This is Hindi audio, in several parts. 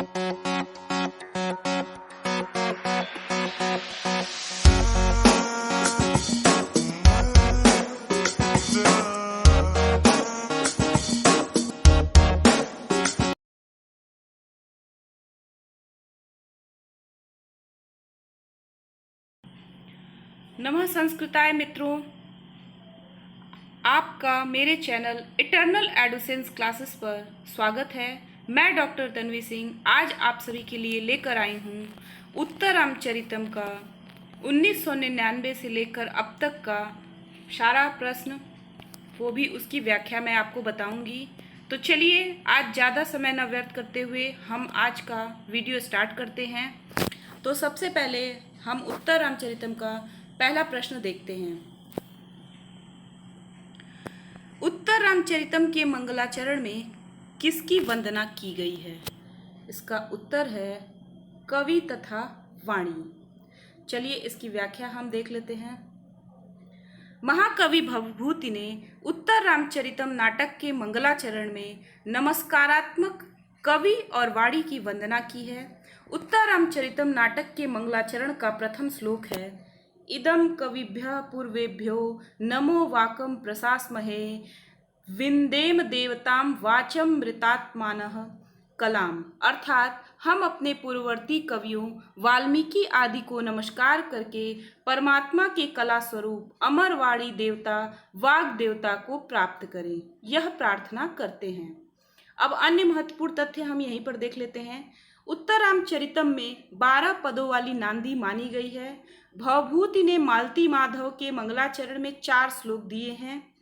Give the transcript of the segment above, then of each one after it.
नमः संस्कृताय मित्रों, आपका मेरे चैनल इटर्नल एडुसेंस क्लासेस पर स्वागत है। मैं डॉक्टर तन्वी सिंह आज आप सभी के लिए लेकर आई हूँ उत्तर रामचरितम का 1999 से लेकर अब तक का सारा प्रश्न, वो भी उसकी व्याख्या मैं आपको बताऊंगी। तो चलिए आज ज़्यादा समय न व्यर्थ करते हुए हम आज का वीडियो स्टार्ट करते हैं। तो सबसे पहले हम उत्तर रामचरितम का पहला प्रश्न देखते हैं। उत्तर रामचरितम के मंगलाचरण में किसकी वंदना की गई है? इसका उत्तर है कवि तथा वाणी। चलिए इसकी व्याख्या हम देख लेते हैं। महाकवि भवभूति ने उत्तर रामचरितम नाटक के मंगलाचरण में नमस्कारात्मक कवि और वाणी की वंदना की है। उत्तर रामचरितम नाटक के मंगलाचरण का प्रथम श्लोक है इदं कविभ्यः पूर्वेभ्यो नमो वाकं प्रशास्महे विंदेम देवतां वाचमृतात्मानः कलाम। अर्थात हम अपने पूर्ववर्ती कवियों वाल्मीकि आदि को नमस्कार करके परमात्मा के कला स्वरूप अमरवाणी देवता वाग देवता को प्राप्त करें, यह प्रार्थना करते हैं। अब अन्य महत्वपूर्ण तथ्य हम यहीं पर देख लेते हैं। उत्तर रामचरितम में 12 पदों वाली नांदी मानी गई है। भवभूति ने मालती माधव के मंगलाचरण में 4 श्लोक दिए हैं,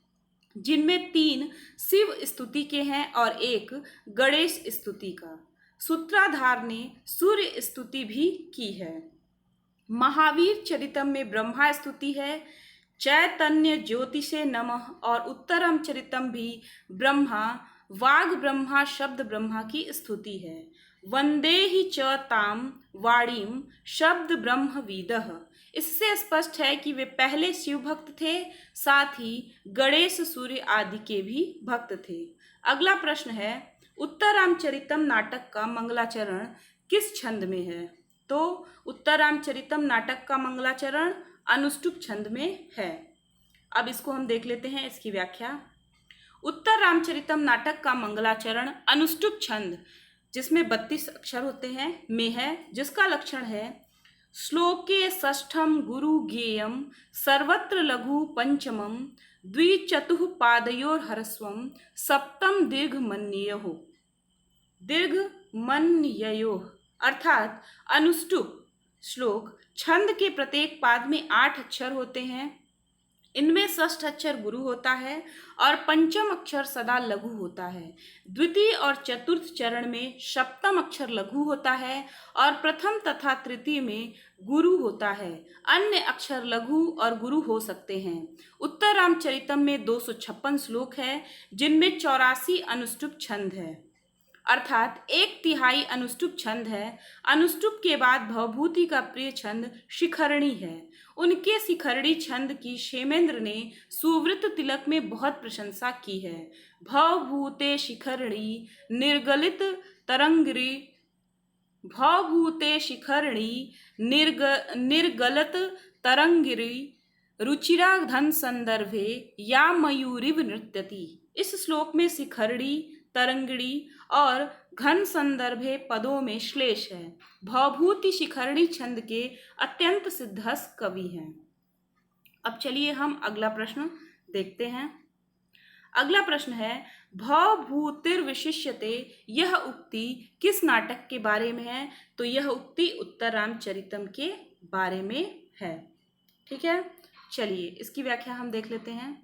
जिनमें 3 शिव स्तुति के हैं और 1 गणेश स्तुति का। सूत्रधार ने सूर्य स्तुति भी की है। महावीर चरितम में ब्रह्मा स्तुति है, चैतन्य ज्योतिषे नमः, और उत्तरम चरितम भी ब्रह्मा वाग ब्रह्मा शब्द ब्रह्मा की स्तुति है। वंदे ही च ताम वाणीम शब्द ब्रह्म विदः। इससे स्पष्ट है कि वे पहले शिव भक्त थे, साथ ही गणेश सूर्य आदि के भी भक्त थे। अगला प्रश्न है उत्तर रामचरितम नाटक का मंगलाचरण किस छंद में है? तो उत्तर रामचरितम नाटक का मंगलाचरण अनुष्टुप छंद में है। अब इसको हम देख लेते हैं, इसकी व्याख्या। उत्तर रामचरितम नाटक का मंगलाचरण अनुष्टुप छंद, जिसमें 32 अक्षर होते हैं, में है, जिसका लक्षण है श्लोके षष्ठम गुरु ज्ञेयम सर्वत्र लघु पंचमम द्विचतुः पादयोर हरस्वम सप्तम दीर्घमन्ययोः। अर्थात अनुष्टुप श्लोक छंद के प्रत्येक पाद में 8 अक्षर होते हैं। इनमें षष्ठ अक्षर गुरु होता है और पंचम अक्षर सदा लघु होता है। द्वितीय और चतुर्थ चरण में सप्तम अक्षर लघु होता है और प्रथम तथा तृतीय में गुरु होता है। अन्य अक्षर लघु और गुरु हो सकते हैं। उत्तर रामचरितम में 256 श्लोक है, जिनमें 84 अनुष्टुप छंद है, अर्थात 1/3 अनुष्टुप छंद है। अनुष्टुप के बाद भवभूति का प्रिय छंद शिखरणी है। उनके शिखरणी छंद की क्षेमेंद्र ने सुवृत तिलक में बहुत प्रशंसा की है। भवभूते शिखरणी निर्गलित तरंगिरी, भवभूते शिखरणी निर्गलत तरंगिरी रुचिरा धन संदर्भे या मयूरिव नृत्यति। इस श्लोक में शिखरणी, तरंगिणी और घन संदर्भे पदों में श्लेष है। भवभूति शिखरणी छंद के अत्यंत सिद्धहस्त कवि हैं। अब चलिए हम अगला प्रश्न देखते हैं। अगला प्रश्न है भवभूतिर्विशिष्यते, यह उक्ति किस नाटक के बारे में है? तो यह उक्ति उत्तर रामचरितम के बारे में है। ठीक है, चलिए इसकी व्याख्या हम देख लेते हैं।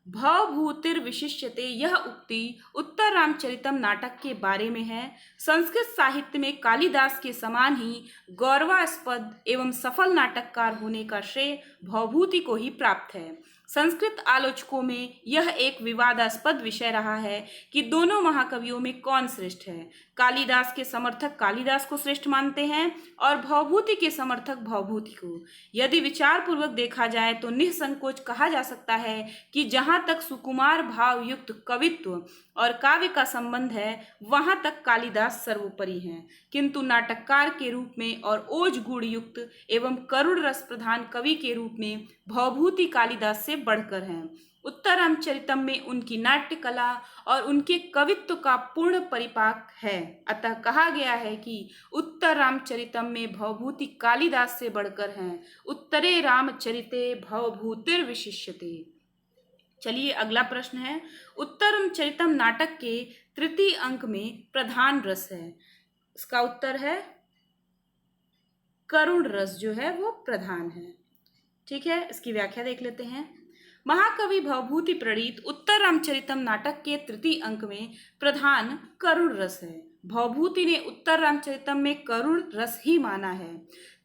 भवभूतिर्विशिष्यते, यह उक्ति उत्तर रामचरितम नाटक के बारे में है। संस्कृत साहित्य में कालिदास के समान ही गौरवास्पद एवं सफल नाटककार होने का श्रेय भवभूति को ही प्राप्त है। संस्कृत आलोचकों में यह एक विवादास्पद विषय रहा है कि दोनों महाकवियों में कौन श्रेष्ठ है। कालिदास के समर्थक कालिदास को श्रेष्ठ मानते हैं और भवभूति के समर्थक भवभूति को। यदि विचार पूर्वक देखा जाए तो निसंकोच कहा जा सकता है कि जहाँ तक सुकुमार भाव युक्त कवित्व और काव्य का संबंध है वहाँ तक कालिदास सर्वोपरि हैं, किंतु नाटककार के रूप में और ओज गुण युक्त एवं करुण रस प्रधान कवि के रूप में भवभूति कालिदास से बढ़कर हैं। उत्तर रामचरितम में उनकी नाट्य कला और उनके कवित्व का पूर्ण परिपाक है। अतः कहा गया है कि उत्तर रामचरितम में भवभूति कालिदास से बढ़कर हैं। उत्तरे रामचरिते भवभूतिर्विशिष्यते। चलिए अगला प्रश्न है, उत्तर रामचरितम नाटक के तृतीय अंक में प्रधान रस है। इसका उत्तर है करुण रस जो है वो प्रधान है। ठीक है, इसकी व्याख्या देख लेते हैं। महाकवि भवभूति प्रणीत उत्तर रामचरितम नाटक के तृतीय अंक में प्रधान करुण रस है। भवभूति ने उत्तर रामचरितम में करुण रस ही माना है।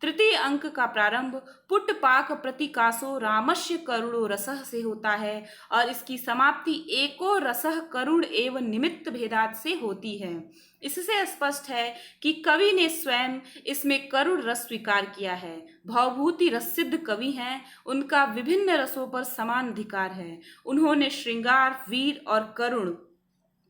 तृतीय अंक का प्रारंभ पुट्टपाक प्रतिकासो रामस्य करुणो रसः से होता है और इसकी समाप्ति एको रसः करुण एवं निमित्त भेदात से होती है। इससे स्पष्ट है कि कवि ने स्वयं इसमें करुण रस स्वीकार किया है। भवभूति रससिद्ध कवि हैं, उनका विभिन्न रसों पर समान अधिकार है। उन्होंने श्रृंगार, वीर और करुण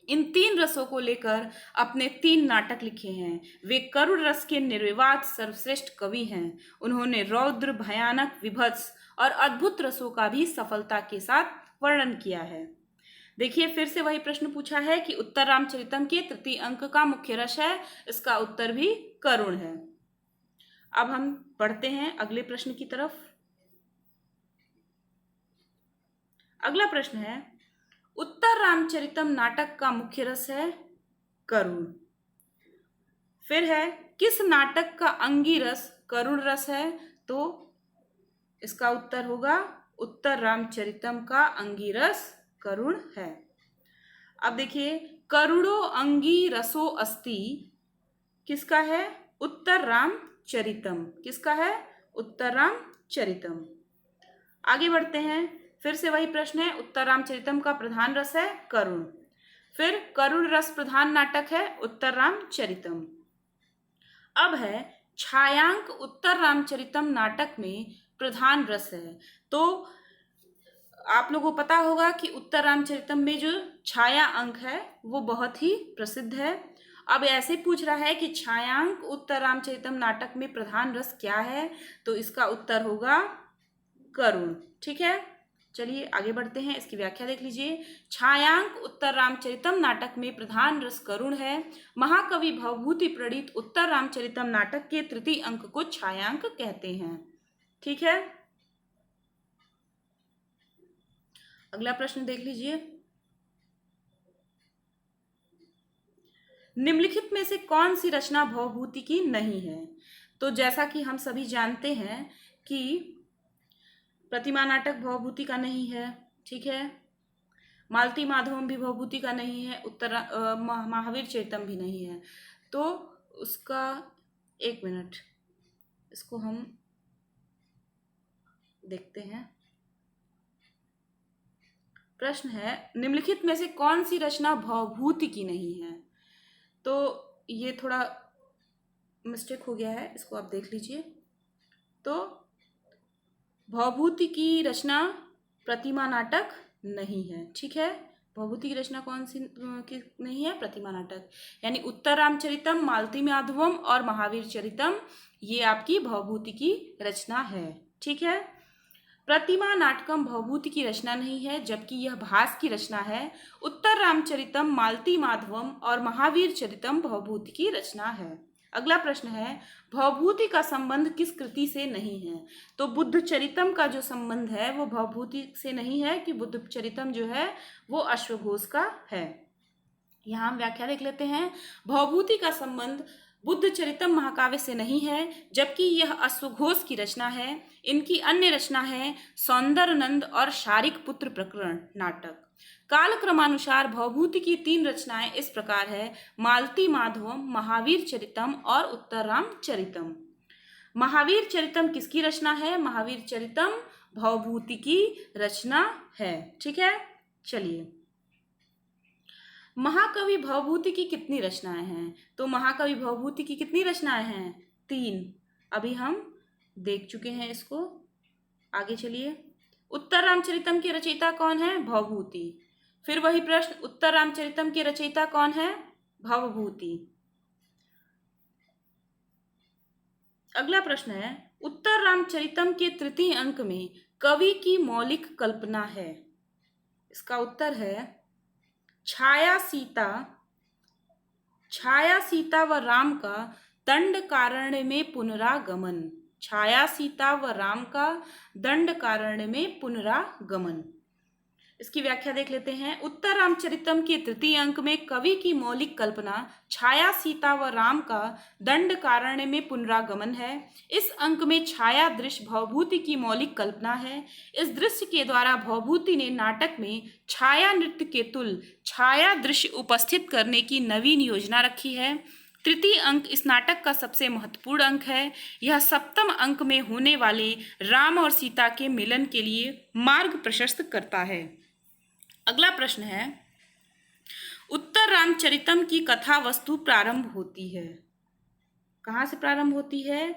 इन तीन रसों को लेकर अपने 3 नाटक लिखे हैं। वे करुण रस के निर्विवाद सर्वश्रेष्ठ कवि हैं। उन्होंने रौद्र, भयानक, विभत्स और अद्भुत रसों का भी सफलता के साथ वर्णन किया है। देखिए फिर से वही प्रश्न पूछा है कि उत्तर रामचरितम के तृतीय अंक का मुख्य रस है। इसका उत्तर भी करुण है। अब हम बढ़ते हैं अगले प्रश्न की तरफ। अगला प्रश्न है, उत्तर रामचरितम नाटक का मुख्य रस है करुण। फिर है, किस नाटक का अंगी रस करुण रस है? तो इसका उत्तर होगा उत्तर रामचरितम का अंगी रस करुण है। अब देखिए, करुणो अंगी रसो अस्ति किसका है? उत्तर रामचरितम। किसका है? उत्तर रामचरितम। आगे बढ़ते हैं। फिर से वही प्रश्न है, उत्तर रामचरितम का प्रधान रस है करुण। फिर करुण रस प्रधान नाटक है उत्तर रामचरितम। अब है छायांक उत्तर रामचरितम नाटक में प्रधान रस है। तो आप लोगों को पता होगा कि उत्तर रामचरितम में जो छाया अंक है वो बहुत ही प्रसिद्ध है। अब ऐसे पूछ रहा है कि छायांक उत्तर रामचरितम नाटक में प्रधान रस क्या है? तो इसका उत्तर होगा करुण। ठीक है, चलिए आगे बढ़ते हैं। इसकी व्याख्या देख लीजिए। छायांक उत्तर रामचरितम नाटक में प्रधान रस करुण है। महाकवि भवभूति प्रणीत उत्तर रामचरितम नाटक के तृतीय अंक को छायांक कहते हैं। ठीक है, अगला प्रश्न देख लीजिए। निम्नलिखित में से कौन सी रचना भवभूति की नहीं है? तो जैसा कि हम सभी जानते हैं कि प्रतिमा नाटक भवभूति का नहीं है। ठीक है, मालती माधवम भी भवभूति का नहीं है। महावीर चरितम भी नहीं है। तो उसका एक मिनट, इसको हम देखते हैं। प्रश्न है, निम्नलिखित में से कौन सी रचना भवभूति की नहीं है? तो ये थोड़ा मिस्टेक हो गया है, इसको आप देख लीजिए। तो भवभूति की रचना प्रतिमा नाटक नहीं है। ठीक है, भवभूति की रचना कौन सी की नहीं है? प्रतिमा नाटक। यानी उत्तर रामचरितम, मालती माधवम और महावीर चरितम ये आपकी भवभूति की रचना है। ठीक है, प्रतिमा नाटकम भवभूति की रचना नहीं है, जबकि यह भास की रचना है। उत्तर रामचरितम, मालती माधवम और महावीर चरितम भवभूति की रचना है। अगला प्रश्न है, भवभूति का संबंध किस कृति से नहीं है? तो बुद्ध चरितम का जो संबंध है वो भवभूति से नहीं है, कि बुद्ध चरितम जो है वो अश्वघोष का है। यहाँ हम व्याख्या देख लेते हैं। भवभूति का संबंध बुद्ध चरितम महाकाव्य से नहीं है, जबकि यह अश्वघोष की रचना है। इनकी अन्य रचना है सौंदरनंद और शारिक पुत्र प्रकरण नाटक। कालक्रमानुसार भवभूति की 3 रचनाएं इस प्रकार है: मालती माधवम, महावीर चरितम और उत्तर रामचरितम। महावीर चरितम किसकी रचना है? महावीर चरितम भवभूति की रचना है। ठीक है, चलिए महाकवि भवभूति की कितनी रचनाएं हैं? तो महाकवि भवभूति की कितनी रचनाएं हैं? 3। अभी हम देख चुके हैं इसको। आगे चलिए, उत्तर रामचरितम के रचयिता कौन है? भवभूति। फिर वही प्रश्न, उत्तर रामचरितम के रचयिता कौन है? भवभूति। अगला प्रश्न है, उत्तर रामचरितम के तृतीय अंक में कवि की मौलिक कल्पना है। इसका उत्तर है छाया सीता व राम का दंडकारण्य में पुनरागमन। छाया सीता व राम का दंडकारण्य में पुनरागमन। इसकी व्याख्या देख लेते हैं। उत्तर रामचरितम के तृतीय अंक में कवि की मौलिक कल्पना छाया सीता व राम का दंडकारण्य में पुनरागमन है। इस अंक में छाया दृश्य भवभूति की मौलिक कल्पना है। इस दृश्य के द्वारा भवभूति ने नाटक में छाया नृत्य के तुल्य छाया दृश्य उपस्थित करने की नवीन योजना रखी है। तृतीय अंक इस नाटक का सबसे महत्वपूर्ण अंक है। यह सप्तम अंक में होने वाले राम और सीता के मिलन के लिए मार्ग प्रशस्त करता है। अगला प्रश्न है, उत्तर रामचरितम की कथा वस्तु प्रारंभ होती है। कहाँ से प्रारंभ होती है?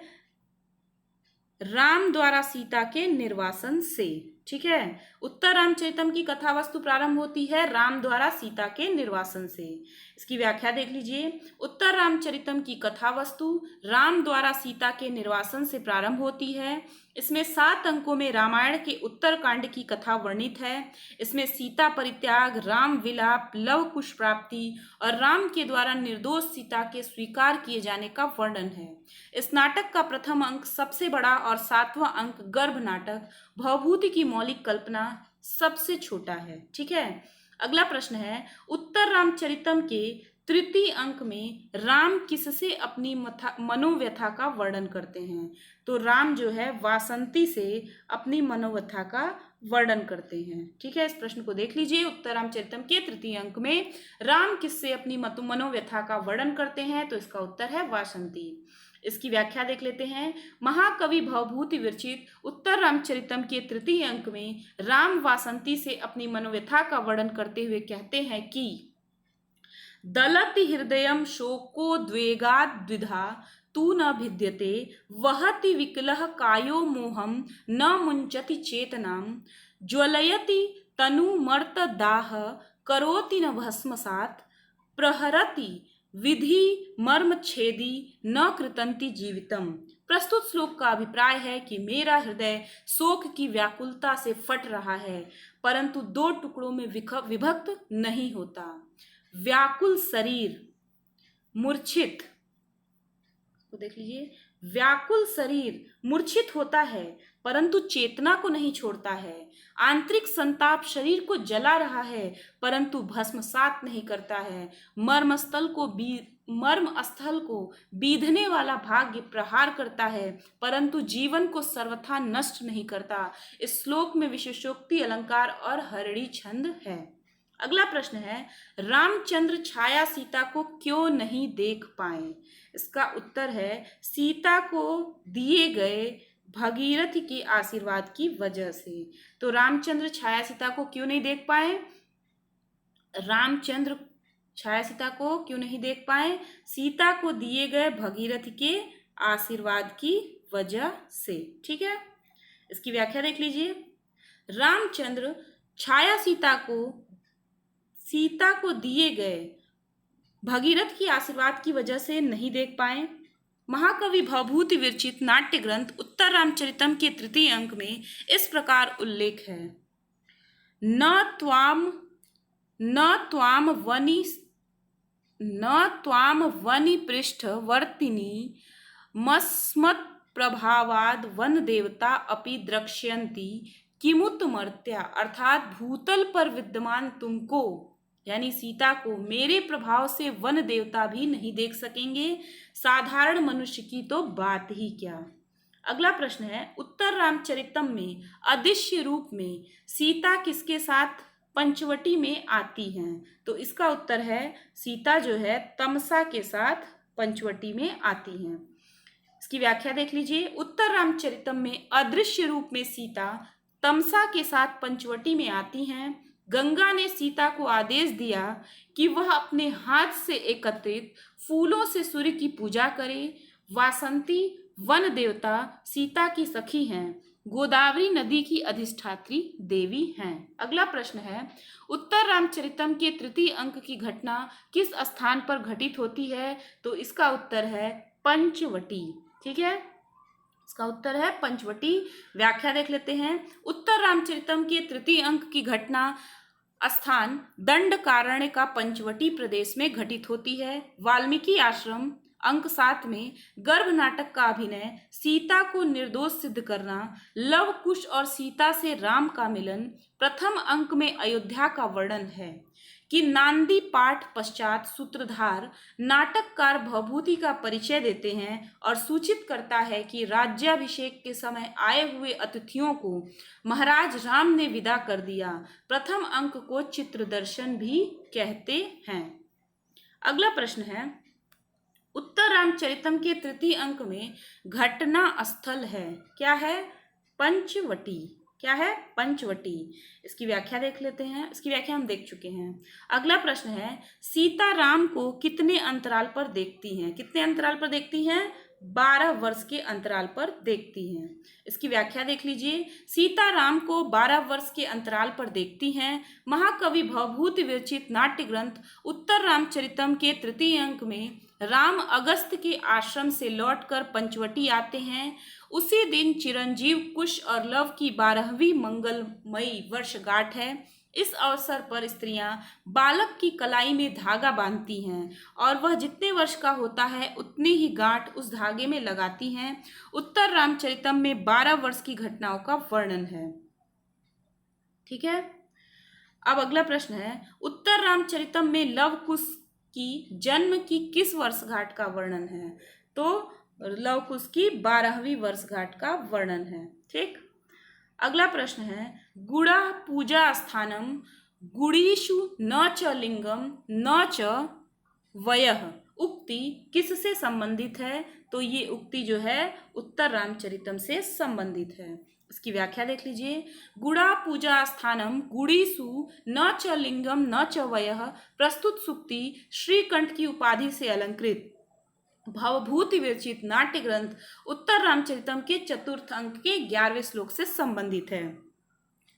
राम द्वारा सीता के निर्वासन से। ठीक है, उत्तर रामचरितम की कथा वस्तु प्रारंभ होती है राम द्वारा सीता के निर्वासन से। इसकी व्याख्या देख लीजिए। उत्तर रामचरितम की कथा वस्तु राम द्वारा सीता के निर्वासन से प्रारंभ होती है। इसमें 7 अंकों में रामायण के उत्तरकांड की कथा वर्णित है। इसमें सीता परित्याग, राम विलाप, लव कुश प्राप्ति और राम के द्वारा निर्दोष सीता के स्वीकार किए जाने का वर्णन है। इस नाटक का प्रथम अंक सबसे बड़ा और 7वां अंक गर्भ नाटक भवभूति की मौलिक कल्पना सबसे छोटा है। ठीक है, अगला प्रश्न है, उत्तर रामचरितम के तृतीय अंक में राम किससे अपनी मनोव्यथा का वर्णन करते हैं? तो राम जो है वासंती से अपनी मनोव्यथा का वर्णन करते हैं। ठीक है, इस प्रश्न को देख लीजिए। उत्तर रामचरितम के तृतीय अंक में राम किससे अपनी मनोव्यथा का वर्णन करते हैं? तो इसका उत्तर है वासंती। इसकी व्याख्या देख लेते हैं। महाकवि भवभूति विरचित उत्तर रामचरितम के तृतीय अंक में राम वासंती से अपनी मनोव्यथा का वर्णन करते हुए कहते हैं कि दलति हृदयं शोकोद्वेगाद् द्विधा तू न भिद्यते वहति विकलः कायो मोहं न मुञ्चति चेतनां ज्वलयति तनुमर्त दाह करोति न भस्मसात् प्रहरति विधि मर्म छेदी न कृतंति जीवितम। प्रस्तुत श्लोक का अभिप्राय है कि मेरा हृदय शोक की व्याकुलता से फट रहा है, परंतु 2 टुकड़ों में विभक्त नहीं होता। व्याकुल शरीर मूर्छित, तो देख लीजिए, व्याकुल शरीर मूर्छित होता है परंतु चेतना को नहीं छोड़ता है। आंतरिक संताप शरीर को जला रहा है परंतु भस्मसात नहीं करता है। मर्म स्थल को बीधने वाला भाग्य प्रहार करता है परंतु जीवन को सर्वथा नष्ट नहीं करता। इस श्लोक में विशेषोक्ति अलंकार और हरणी छंद है। अगला प्रश्न है, रामचंद्र छाया सीता को क्यों नहीं देख पाए? इसका उत्तर है सीता को दिए गए भगीरथ के आशीर्वाद की वजह से। तो रामचंद्र छाया सीता को क्यों नहीं देख पाए? रामचंद्र छाया सीता को क्यों नहीं देख पाए? सीता को दिए गए भगीरथ के आशीर्वाद की वजह से। ठीक है, इसकी व्याख्या देख लीजिए। रामचंद्र छाया सीता को दिए गए भगीरथ की आशीर्वाद की वजह से नहीं देख पाए। महाकवि भवभूति विरचित नाट्य ग्रंथ उत्तर रामचरितम के तृतीय अंक में इस प्रकार उल्लेख है, न त्वाम वनि पृष्ठ वर्तिनी मस्मत् प्रभावाद वन देवता अपि द्रक्ष्यन्ति किमुत मर्त्या। अर्थात भूतल पर विद्यमान तुमको यानी सीता को मेरे प्रभाव से वन देवता भी नहीं देख सकेंगे, साधारण मनुष्य की तो बात ही क्या। अगला प्रश्न है, उत्तर रामचरितम में अदृश्य रूप में सीता किसके साथ पंचवटी में आती हैं? तो इसका उत्तर है सीता जो है तमसा के साथ पंचवटी में आती हैं। इसकी व्याख्या देख लीजिए। उत्तर रामचरितम में अदृश्य रूप में सीता तमसा के साथ पंचवटी में आती हैं। गंगा ने सीता को आदेश दिया कि वह अपने हाथ से एकत्रित फूलों से सूर्य की पूजा करे। वासंती वन देवता सीता की सखी हैं। गोदावरी नदी की अधिष्ठात्री देवी हैं। अगला प्रश्न है, उत्तर रामचरितम के तृतीय अंक की घटना किस स्थान पर घटित होती है? तो इसका उत्तर है पंचवटी। ठीक है, इसका उत्तर है पंचवटी। व्याख्या देख लेते हैं। उत्तर रामचरितम के तृतीय अंक की घटना स्थान दंडकारण्य का पंचवटी प्रदेश में घटित होती है। वाल्मीकि आश्रम अंक 7 में गर्भ नाटक का अभिनय, सीता को निर्दोष सिद्ध करना, लव कुश और सीता से राम का मिलन। प्रथम अंक में अयोध्या का वर्णन है कि नांदी पाठ पश्चात सूत्रधार नाटककार भवभूति का परिचय देते हैं और सूचित करता है कि राज्याभिषेक के समय आए हुए अतिथियों को महाराज राम ने विदा कर दिया। प्रथम अंक को चित्रदर्शन भी कहते हैं। अगला प्रश्न है, उत्तर रामचरितम के तृतीय अंक में घटना स्थल है, क्या है? पंचवटी। क्या है? पंचवटी। इसकी व्याख्या देख लेते हैं। इसकी व्याख्या हम देख चुके हैं। अगला प्रश्न है, सीता राम को कितने अंतराल पर देखती हैं? कितने अंतराल पर देखती हैं? 12 वर्ष के अंतराल पर देखती हैं। इसकी व्याख्या देख लीजिए। सीता राम को 12 वर्ष के अंतराल पर देखती हैं। महाकवि भवभूति विरचित नाट्य ग्रंथ उत्तर रामचरितम के तृतीय अंक में राम अगस्त के आश्रम से लौटकर पंचवटी आते हैं। उसी दिन चिरंजीव कुश और लव की 12वीं मंगलमयी वर्षगांठ है। इस अवसर पर स्त्रियां बालक की कलाई में धागा बांधती हैं और वह जितने वर्ष का होता है उतनी ही गांठ उस धागे में लगाती हैं। उत्तर रामचरितम में 12 वर्ष की घटनाओं का वर्णन है। ठीक है, अब अगला प्रश्न है, उत्तर रामचरितम में लव कुश की जन्म की किस वर्षगांठ का वर्णन है? तो लव कुश की 12वीं वर्षगांठ का वर्णन है। ठीक, अगला प्रश्न है, गुड़ा पूजा स्थानम गुड़ीषु न च लिंगम न च वयः उक्ति किससे संबंधित है? तो ये उक्ति जो है उत्तर रामचरितम से संबंधित है। इसकी व्याख्या देख लीजिए। गुड़ा पूजा स्थानम गुड़ीसु न च लिंगम न च वयः प्रस्तुत सूक्ति श्रीकंठ की उपाधि से अलंकृत भवभूति विरचित नाट्य ग्रंथ उत्तर रामचरितम के चतुर्थ अंक के 11वें श्लोक से संबंधित है।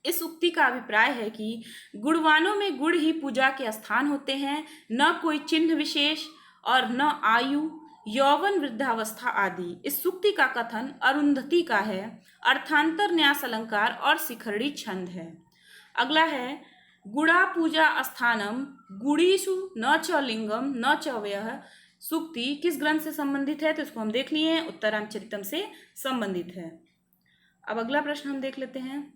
इस उक्ति का अभिप्राय है कि गुणवानों में गुण ही पूजा के स्थान होते हैं, न कोई चिन्ह विशेष और न आयु यौवन वृद्धावस्था आदि। इस सूक्ति का कथन अरुंधति का है। अर्थांतर न्यास अलंकार और शिखरड़ी छंद है। अगला है, गुड़ा पूजा स्थानम गुड़ीषु न च लिंगम न च वयः सूक्ति किस ग्रंथ से संबंधित है? तो इसको हम देख लिए हैं, उत्तर रामचरितम से संबंधित है। अब अगला प्रश्न हम देख लेते हैं।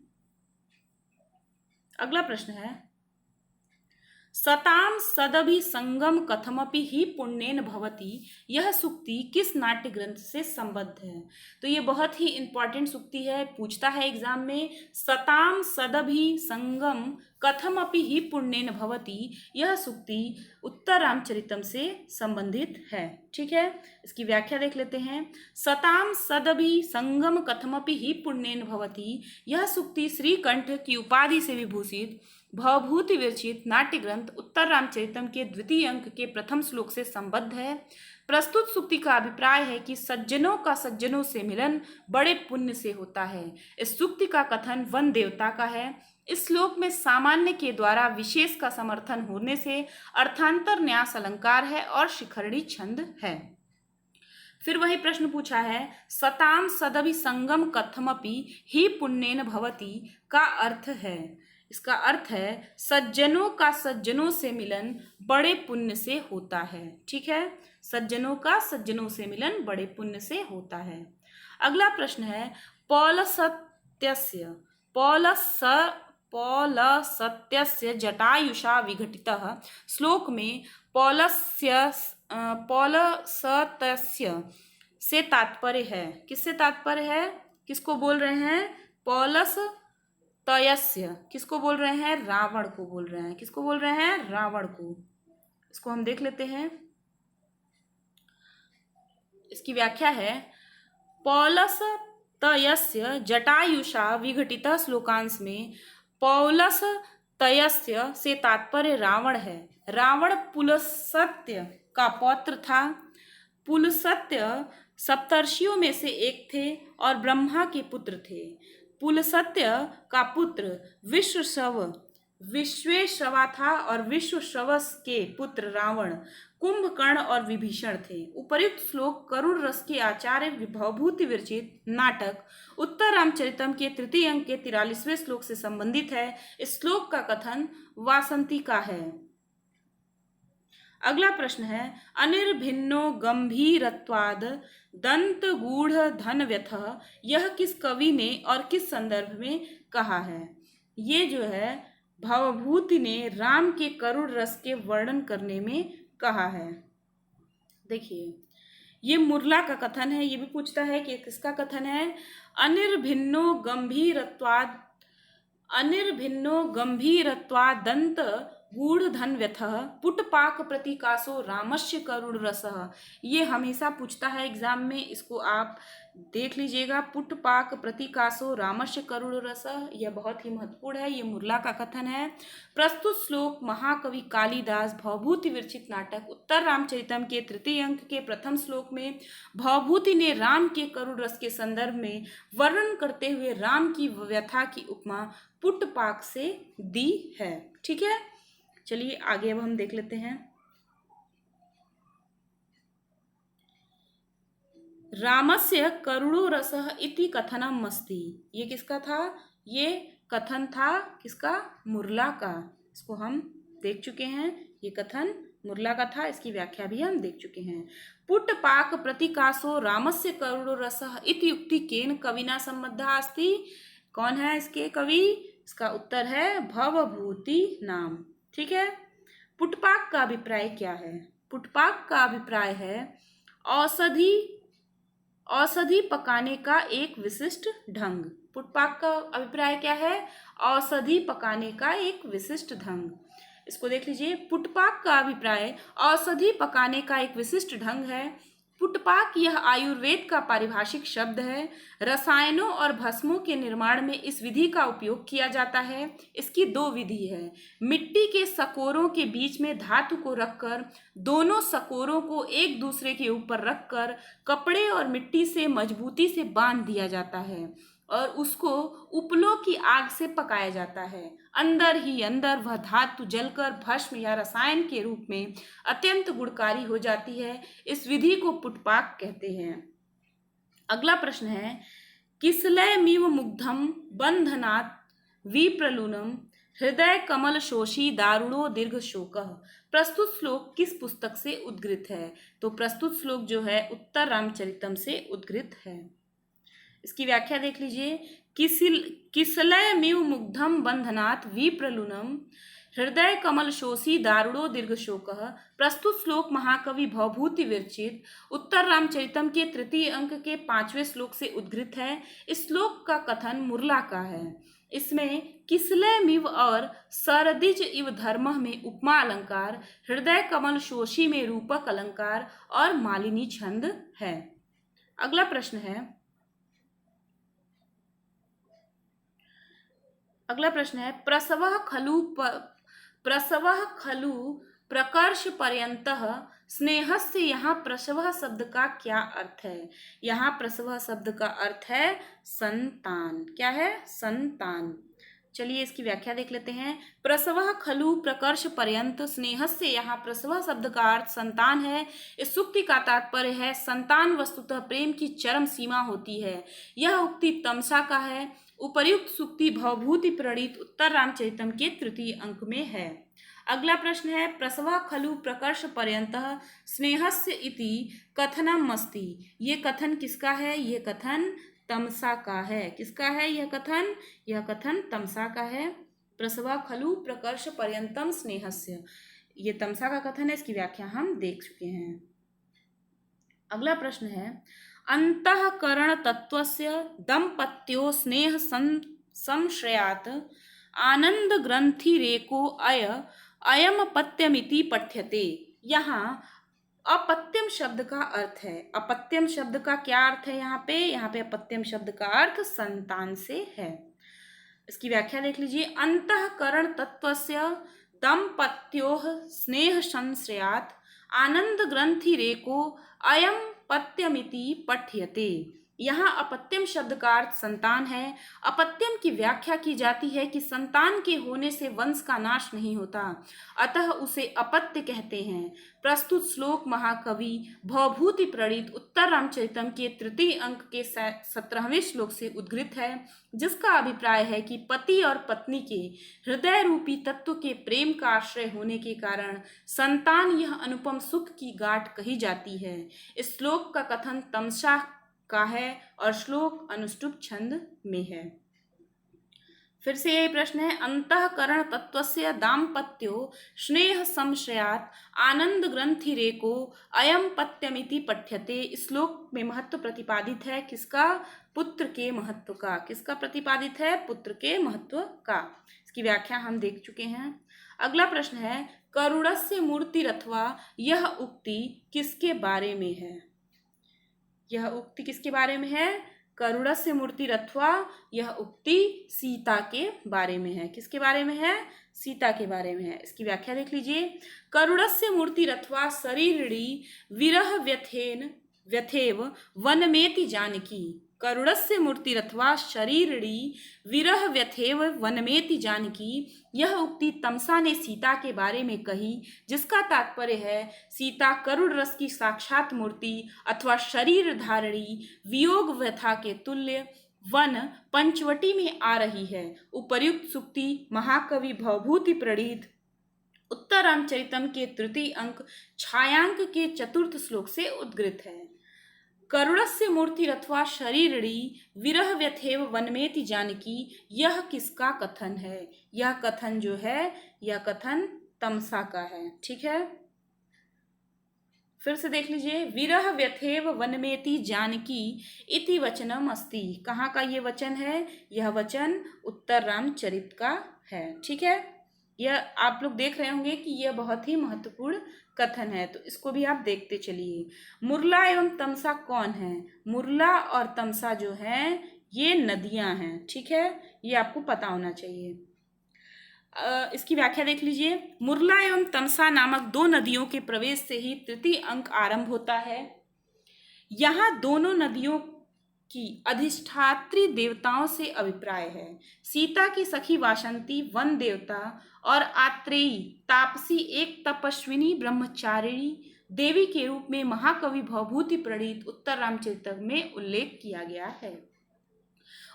अगला प्रश्न है, सताम सदभि संगम कथमपि ही पुण्येन भवति यह सूक्ति किस नाट्य ग्रंथ से संबद्ध है? तो ये बहुत ही इंपॉर्टेंट सूक्ति है, पूछता है एग्जाम में। सताम सदभि संगम कथमपि ही पुण्येन भवति यह सूक्ति उत्तर रामचरितम से संबंधित है। ठीक है, इसकी व्याख्या देख लेते हैं। सताम सदभि संगम कथमपि ही पुण्येन भवति यह सूक्ति श्रीकंठ की उपाधि से विभूषित भवभूति विरचित नाट्य ग्रंथ उत्तर रामचरितम के द्वितीय अंक के प्रथम श्लोक से संबद्ध है। प्रस्तुत सूक्ति का अभिप्राय है कि सज्जनों का सज्जनों से मिलन बड़े पुण्य से होता है। इस सूक्ति का कथन वन देवता का है। इस श्लोक में सामान्य के द्वारा विशेष का समर्थन होने से अर्थांतर न्यास अलंकार है और शिखरड़ी छंद है। फिर वही प्रश्न पूछा है, सताम सदभि संगम कथमपि ही पुण्येन भवति का अर्थ है। इसका अर्थ है सज्जनों का सज्जनों से मिलन बड़े पुण्य से होता है। ठीक है, सज्जनों का सज्जनों से मिलन बड़े पुण्य से होता है। अगला प्रश्न है, पौलसत्यस्य जटायुषा विघटितः श्लोक में पौलसत्यस्य से तात्पर्य है। किससे तात्पर्य है? किसको बोल रहे हैं? पौलस तयस्य किसको बोल रहे हैं? रावण को बोल रहे हैं। किसको बोल रहे हैं? रावण को। इसको हम देख लेते हैं। इसकी व्याख्या है, पौलस तयस्य जटायुषा विघटित श्लोकांश में पौलस तयस्य से तात्पर्य रावण है। रावण पुलस्त्य का पौत्र था। पुलस्त्य सप्तर्षियों में से एक थे और ब्रह्मा के पुत्र थे। पुलस्त्य का पुत्र विश्वेश्रवा था और विश्वश्रवस के पुत्र रावण, कुंभकर्ण और विभीषण थे। उपर्युक्त श्लोक करुण रस के आचार्य भवभूति विरचित नाटक उत्तर रामचरितम के तृतीय अंक के 43वें श्लोक से संबंधित है। इस श्लोक का कथन वासंती का है। अगला प्रश्न है, अनिर्भिन्नो गंभीरत्वाद दंत गूढ़ धन व्यथ, यह किस कवि ने और किस संदर्भ में कहा है? ये जो है भवभूति ने राम के करुण रस के वर्णन करने में कहा है। देखिए, ये मुरला का कथन है। ये भी पूछता है कि किसका कथन है? अनिर्भिन्नो गंभीरत्वाद दंत गूढ़ धन व्यथः पुटपाक प्रतिकाशो रामस्य करुण रसः। ये हमेशा पूछता है एग्जाम में, इसको आप देख लीजिएगा। पुटपाक प्रतिकाशो रामस्य करुण रसः, यह बहुत ही महत्वपूर्ण है। ये मुरला का कथन है। प्रस्तुत श्लोक महाकवि कालिदास भवभूति विरचित नाटक उत्तर रामचरितम के तृतीय अंक के प्रथम श्लोक में भवभूति ने राम के करुण रस के संदर्भ में वर्णन करते हुए राम की व्यथा की उपमा पुटपाक से दी है। ठीक है, चलिए आगे अब हम देख लेते हैं। रामस्य करुणो रसः इति कथनम अस्ति। ये किसका था? ये कथन था किसका? मुरला का। इसको हम देख चुके हैं। ये कथन मुरला का था, इसकी व्याख्या भी हम देख चुके हैं। पुटपाक प्रतिकाशो रामस्य करुणो रसः इति उक्ति केन कविना सम्बद्धा अस्ति। कौन है इसके कवि? इसका उत्तर है भवभूति नाम। ठीक है, पुटपाक का अभिप्राय क्या है? पुटपाक का अभिप्राय है औषधि पकाने का एक विशिष्ट ढंग। पुटपाक का अभिप्राय क्या है? औषधि पकाने का एक विशिष्ट ढंग। इसको देख लीजिए। पुटपाक का अभिप्राय औषधि पकाने का एक विशिष्ट ढंग है। पुटपाक यह आयुर्वेद का पारिभाषिक शब्द है। रसायनों और भस्मों के निर्माण में इस विधि का उपयोग किया जाता है। इसकी दो विधि है। मिट्टी के सकोरों के बीच में धातु को रखकर दोनों सकोरों को एक दूसरे के ऊपर रखकर कपड़े और मिट्टी से मजबूती से बांध दिया जाता है और उसको उपलों की आग से पकाया जाता है। अंदर ही अंदर वह धातु जलकर भस्म या रसायन के रूप में अत्यंत गुणकारी हो जाती है। इस विधि को पुटपाक कहते हैं। अगला प्रश्न है, किसलयमिव मुग्धम बंधनात् विप्रलूनम हृदय कमल शोषी दारुणो दीर्घ शोकः। प्रस्तुत श्लोक किस पुस्तक से उद्गृत है? तो प्रस्तुत श्लोक जो है उत्तर रामचरितम से उद्गृत है। इसकी व्याख्या देख लीजिए। किसलयमिव मुग्धम बंधनात् विप्रलूनम हृदय कमल शोषी दारुणो दीर्घ शोकः। प्रस्तुत श्लोक महाकवि भवभूति विरचित उत्तर रामचरितम के तृतीय अंक के 5वें श्लोक से उद्गृत है। इस श्लोक का कथन मुरला का है। इसमें किसलयमिव और सरदिज इव धर्मः में उपमा अलंकार, हृदय कमल शोषी में रूपक अलंकार और मालिनी छंद है। अगला प्रश्न है, प्रसवः खलु प्रकर्ष पर्यंतः स्नेहस्य। यहाँ प्रसवः शब्द का क्या अर्थ है? यहाँ प्रसवः शब्द का अर्थ है संतान। क्या है? संतान। चलिए इसकी व्याख्या देख लेते हैं। प्रसवः खलु प्रकर्ष पर्यंत स्नेहस्य, यहाँ प्रसवः शब्द का अर्थ संतान है। इस उक्ति का तात्पर्य है संतान वस्तुतः प्रेम की चरम सीमा होती है। यह उक्ति तमसा का है। उपर्युक्त सूक्ति भवभूति प्रणीत उत्तर रामचरितम के तृतीय अंक में है। अगला प्रश्न है, प्रसवः खलु प्रकर्ष पर्यंतः स्नेहस्य इति कथनम अस्ति। ये कथन किसका है? ये कथन तमसा का है। किसका है यह कथन? यह कथन तमसा का है। प्रसवः खलु प्रकर्ष पर्यंतम स्नेहस्य, ये तमसा का कथन है। इसकी व्याख्या हम देख चुके हैं। अगला प्रश्न है, अंतःकरण तत्वस्य दंपत्यो स्नेह संश्रयात् आनंद ग्रंथि रेको अयम पत्यमिति पठ्यते। यहाँ अपत्यम शब्द का अर्थ है। अपत्यम शब्द का क्या अर्थ है यहाँ पे? यहाँ पे अपत्यम शब्द का अर्थ संतान से है। इसकी व्याख्या देख लीजिए। अंतःकरण तत्वस्य दंपत्योः स्नेह संश्रयात् आनंद ग्रंथि रेको अयम पत्यमिति पठ्यते। यहाँ अपत्यम शब्द का अर्थ संतान है। अपत्यम की व्याख्या की जाती है कि संतान के होने से वंश का नाश नहीं होता, अतः उसे अपत्य कहते हैं। प्रस्तुत श्लोक महाकवि भवभूति प्रणीत उत्तर रामचरितम के तृतीय अंक के 17वें श्लोक से उद्गृत है, जिसका अभिप्राय है कि पति और पत्नी के हृदय रूपी तत्व के प्रेम का आश्रय होने के कारण संतान यह अनुपम सुख की गांठ कही जाती है। इस श्लोक का कथन तमसा का है और श्लोक अनुष्टुप छंद में है। फिर से यही प्रश्न है। अंतःकरण तत्वस्य दाम्पत्यो स्नेह संश्रयात् आनंद ग्रंथि रेको अयम पत्यमिति पठ्यते। इस श्लोक में महत्व प्रतिपादित है किसका? पुत्र के महत्व का। किसका प्रतिपादित है? पुत्र के महत्व का। इसकी व्याख्या हम देख चुके हैं। अगला प्रश्न है। करुणस्य मूर्तिरथवा यह उक्ति किसके बारे में है? यह उक्ति किसके बारे में है? करुणस्य मूर्तिरथवा यह उक्ति सीता के बारे में है। किसके बारे में है? सीता के बारे में है। इसकी व्याख्या देख लीजिए। करुणस्य मूर्तिरथवा शरीरिणी विरह व्यथेव वनमेति जानकी। करुणस्य मूर्तिरथवा शरीरिणी विरह व्यथेव वनमेति जानकी। यह उक्ति तमसा ने सीता के बारे में कही, जिसका तात्पर्य है सीता करुण रस की साक्षात मूर्ति अथवा शरीर धारणी वियोग व्यथा के तुल्य वन पंचवटी में आ रही है। उपर्युक्त सुक्ति महाकवि भवभूति प्रणीत उत्तर रामचरितम के तृतीय अंक छायांक के चतुर्थ श्लोक से उद्गृत है। करुणस्य मूर्तिरथवा शरीरिणी विरह व्यथेव वनमेति जानकी, यह किसका कथन है? यह कथन जो है यह कथन तमसा का है। ठीक है, फिर से देख लीजिए। विरह व्यथेव वनमेति जानकी इति वचनम अस्ति। कहाँ का ये वचन है? यह वचन उत्तर रामचरित का है। ठीक है, यह आप लोग देख रहे होंगे कि यह बहुत ही महत्वपूर्ण कथन है, तो इसको भी आप देखते चलिए। मुरला एवं तमसा कौन है? मुरला और तमसा जो है ये नदियां हैं। ठीक है, ये आपको पता होना चाहिए। इसकी व्याख्या देख लीजिए। मुरला एवं तमसा नामक दो नदियों के प्रवेश से ही तृतीय अंक आरंभ होता है। यहाँ दोनों नदियों की अधिष्ठात्री देवताओं से अभिप्राय है। सीता की सखी वासंती वन देवता और आत्रेयी तापसी एक तपस्विनी ब्रह्मचारिणी देवी के रूप में महाकवि भवभूति प्रणीत उत्तर रामचरितम में उल्लेख किया गया है।